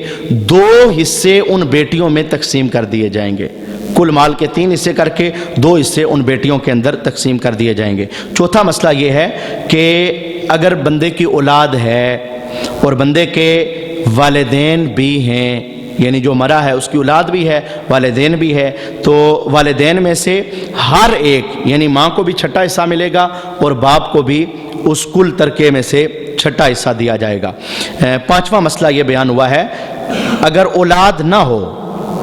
2 حصے ان بیٹیوں میں تقسیم کر دیے جائیں گے، کل مال کے 3 حصے کر کے 2 حصے ان بیٹیوں کے اندر تقسیم کر دیے جائیں گے۔ چوتھا مسئلہ یہ ہے کہ اگر بندے کی اولاد ہے اور بندے کے والدین بھی ہیں، یعنی جو مرا ہے اس کی اولاد بھی ہے والدین بھی ہے، تو والدین میں سے ہر ایک یعنی ماں کو بھی چھٹا حصہ ملے گا اور باپ کو بھی اس کل ترکے میں سے چھٹا حصہ دیا جائے گا۔ 5واں مسئلہ یہ بیان ہوا ہے، اگر اولاد نہ ہو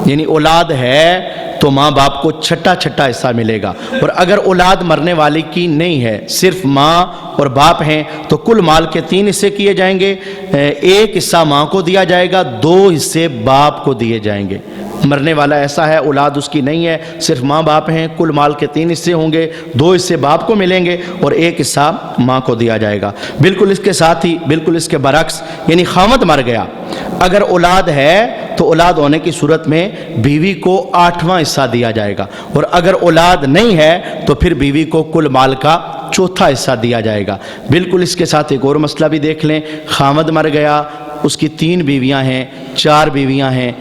یعنی اولاد ہے تو ماں باپ کو چھٹا حصہ ملے گا، اور اگر اولاد مرنے والی کی نہیں ہے صرف ماں اور باپ ہیں تو کل مال کے 3 حصے کیے جائیں گے، 1 حصہ ماں کو دیا جائے گا، 2 حصے باپ کو دیے جائیں گے۔ مرنے والا ایسا ہے اولاد اس کی نہیں ہے، صرف ماں باپ ہیں، کل مال کے 3 حصے ہوں گے، 2 حصے باپ کو ملیں گے اور 1 حصہ ماں کو دیا جائے گا۔ بالکل اس کے ساتھ ہی بالکل اس کے برعکس یعنی خاوند مر گیا، اگر اولاد ہے تو اولاد ہونے کی صورت میں بیوی کو 8واں حصہ دیا جائے گا، اور اگر اولاد نہیں ہے تو پھر بیوی کو کل مال کا 4تھا حصہ دیا جائے گا۔ بالکل اس کے ساتھ ایک اور مسئلہ بھی دیکھ لیں، خاوند مر گیا، اس کی 3 بیویاں ہیں 4 بیویاں ہیں،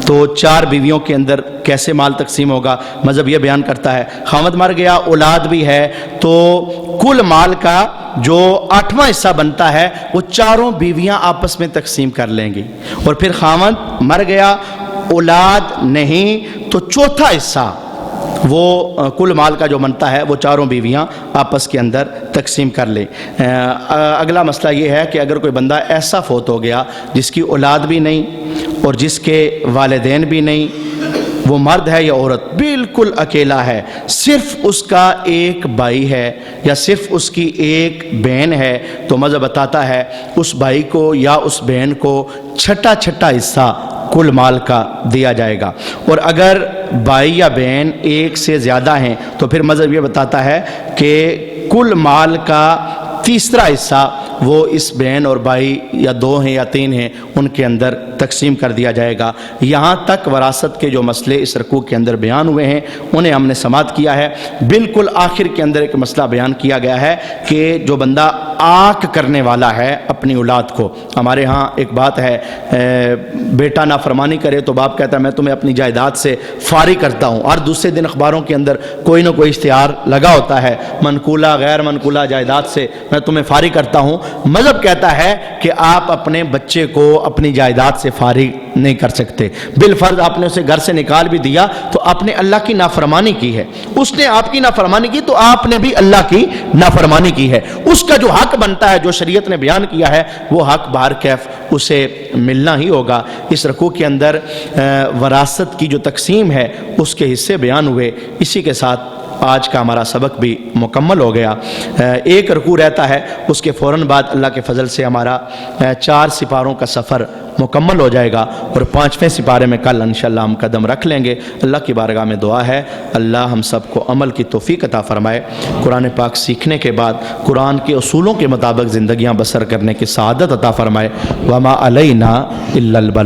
تو 4 بیویوں کے اندر کیسے مال تقسیم ہوگا؟ مذہب یہ بیان کرتا ہے خاوند مر گیا اولاد بھی ہے تو کل مال کا جو 8واں حصہ بنتا ہے وہ 4 بیویاں آپس میں تقسیم کر لیں گی، اور پھر خاوند مر گیا اولاد نہیں تو 4تھا حصہ وہ کل مال کا جو بنتا ہے وہ 4 بیویاں آپس کے اندر تقسیم کر لیں۔ اگلا مسئلہ یہ ہے کہ اگر کوئی بندہ ایسا فوت ہو گیا جس کی اولاد بھی نہیں اور جس کے والدین بھی نہیں، وہ مرد ہے یا عورت بالکل اکیلا ہے، صرف اس کا ایک بھائی ہے یا صرف اس کی ایک بہن ہے، تو مذہب بتاتا ہے اس بھائی کو یا اس بہن کو چھٹا حصہ کل مال کا دیا جائے گا، اور اگر بھائی یا بہن ایک سے زیادہ ہیں تو پھر مذہب یہ بتاتا ہے کہ کل مال کا 3را حصہ وہ اس بہن اور بھائی یا 2 ہیں یا 3 ہیں ان کے اندر تقسیم کر دیا جائے گا۔ یہاں تک وراثت کے جو مسئلے اس رکوع کے اندر بیان ہوئے ہیں انہیں ہم نے سماعت کیا ہے۔ بالکل آخر کے اندر ایک مسئلہ بیان کیا گیا ہے کہ جو بندہ آنکھ کرنے والا ہے اپنی اولاد کو، ہمارے ہاں ایک بات ہے بیٹا نافرمانی کرے تو باپ کہتا ہے میں تمہیں اپنی جائیداد سے فارغ کرتا ہوں، اور دوسرے دن اخباروں کے اندر کوئی نہ کوئی اشتہار لگا ہوتا ہے منقولہ غیر منقولہ جائیداد سے میں تمہیں فارغ کرتا ہوں۔ مذہب کہتا ہے کہ آپ اپنے بچے کو اپنی جائیداد سے فارغ نہیں کر سکتے، بالفرض آپ نے اسے گھر سے نکال بھی دیا تو آپ نے اللہ کی نافرمانی کی ہے، اس نے آپ کی نافرمانی کی تو آپ نے بھی اللہ کی نافرمانی کی ہے، اس کا جو حق بنتا ہے جو شریعت نے بیان کیا ہے وہ حق بہر کیف اسے ملنا ہی ہوگا۔ اس رکوع کے اندر وراثت کی جو تقسیم ہے اس کے حصے بیان ہوئے، اسی کے ساتھ آج کا ہمارا سبق بھی مکمل ہو گیا۔ ایک رکوع رہتا ہے، اس کے فوراً بعد اللہ کے فضل سے ہمارا 4 سپاروں کا سفر مکمل ہو جائے گا، اور 5ویں سپارے میں کل انشاءاللہ ہم قدم رکھ لیں گے۔ اللہ کی بارگاہ میں دعا ہے اللہ ہم سب کو عمل کی توفیق عطا فرمائے، قرآن پاک سیکھنے کے بعد قرآن کے اصولوں کے مطابق زندگیاں بسر کرنے کی سعادت عطا فرمائے۔ وما علینا الا البلاغ۔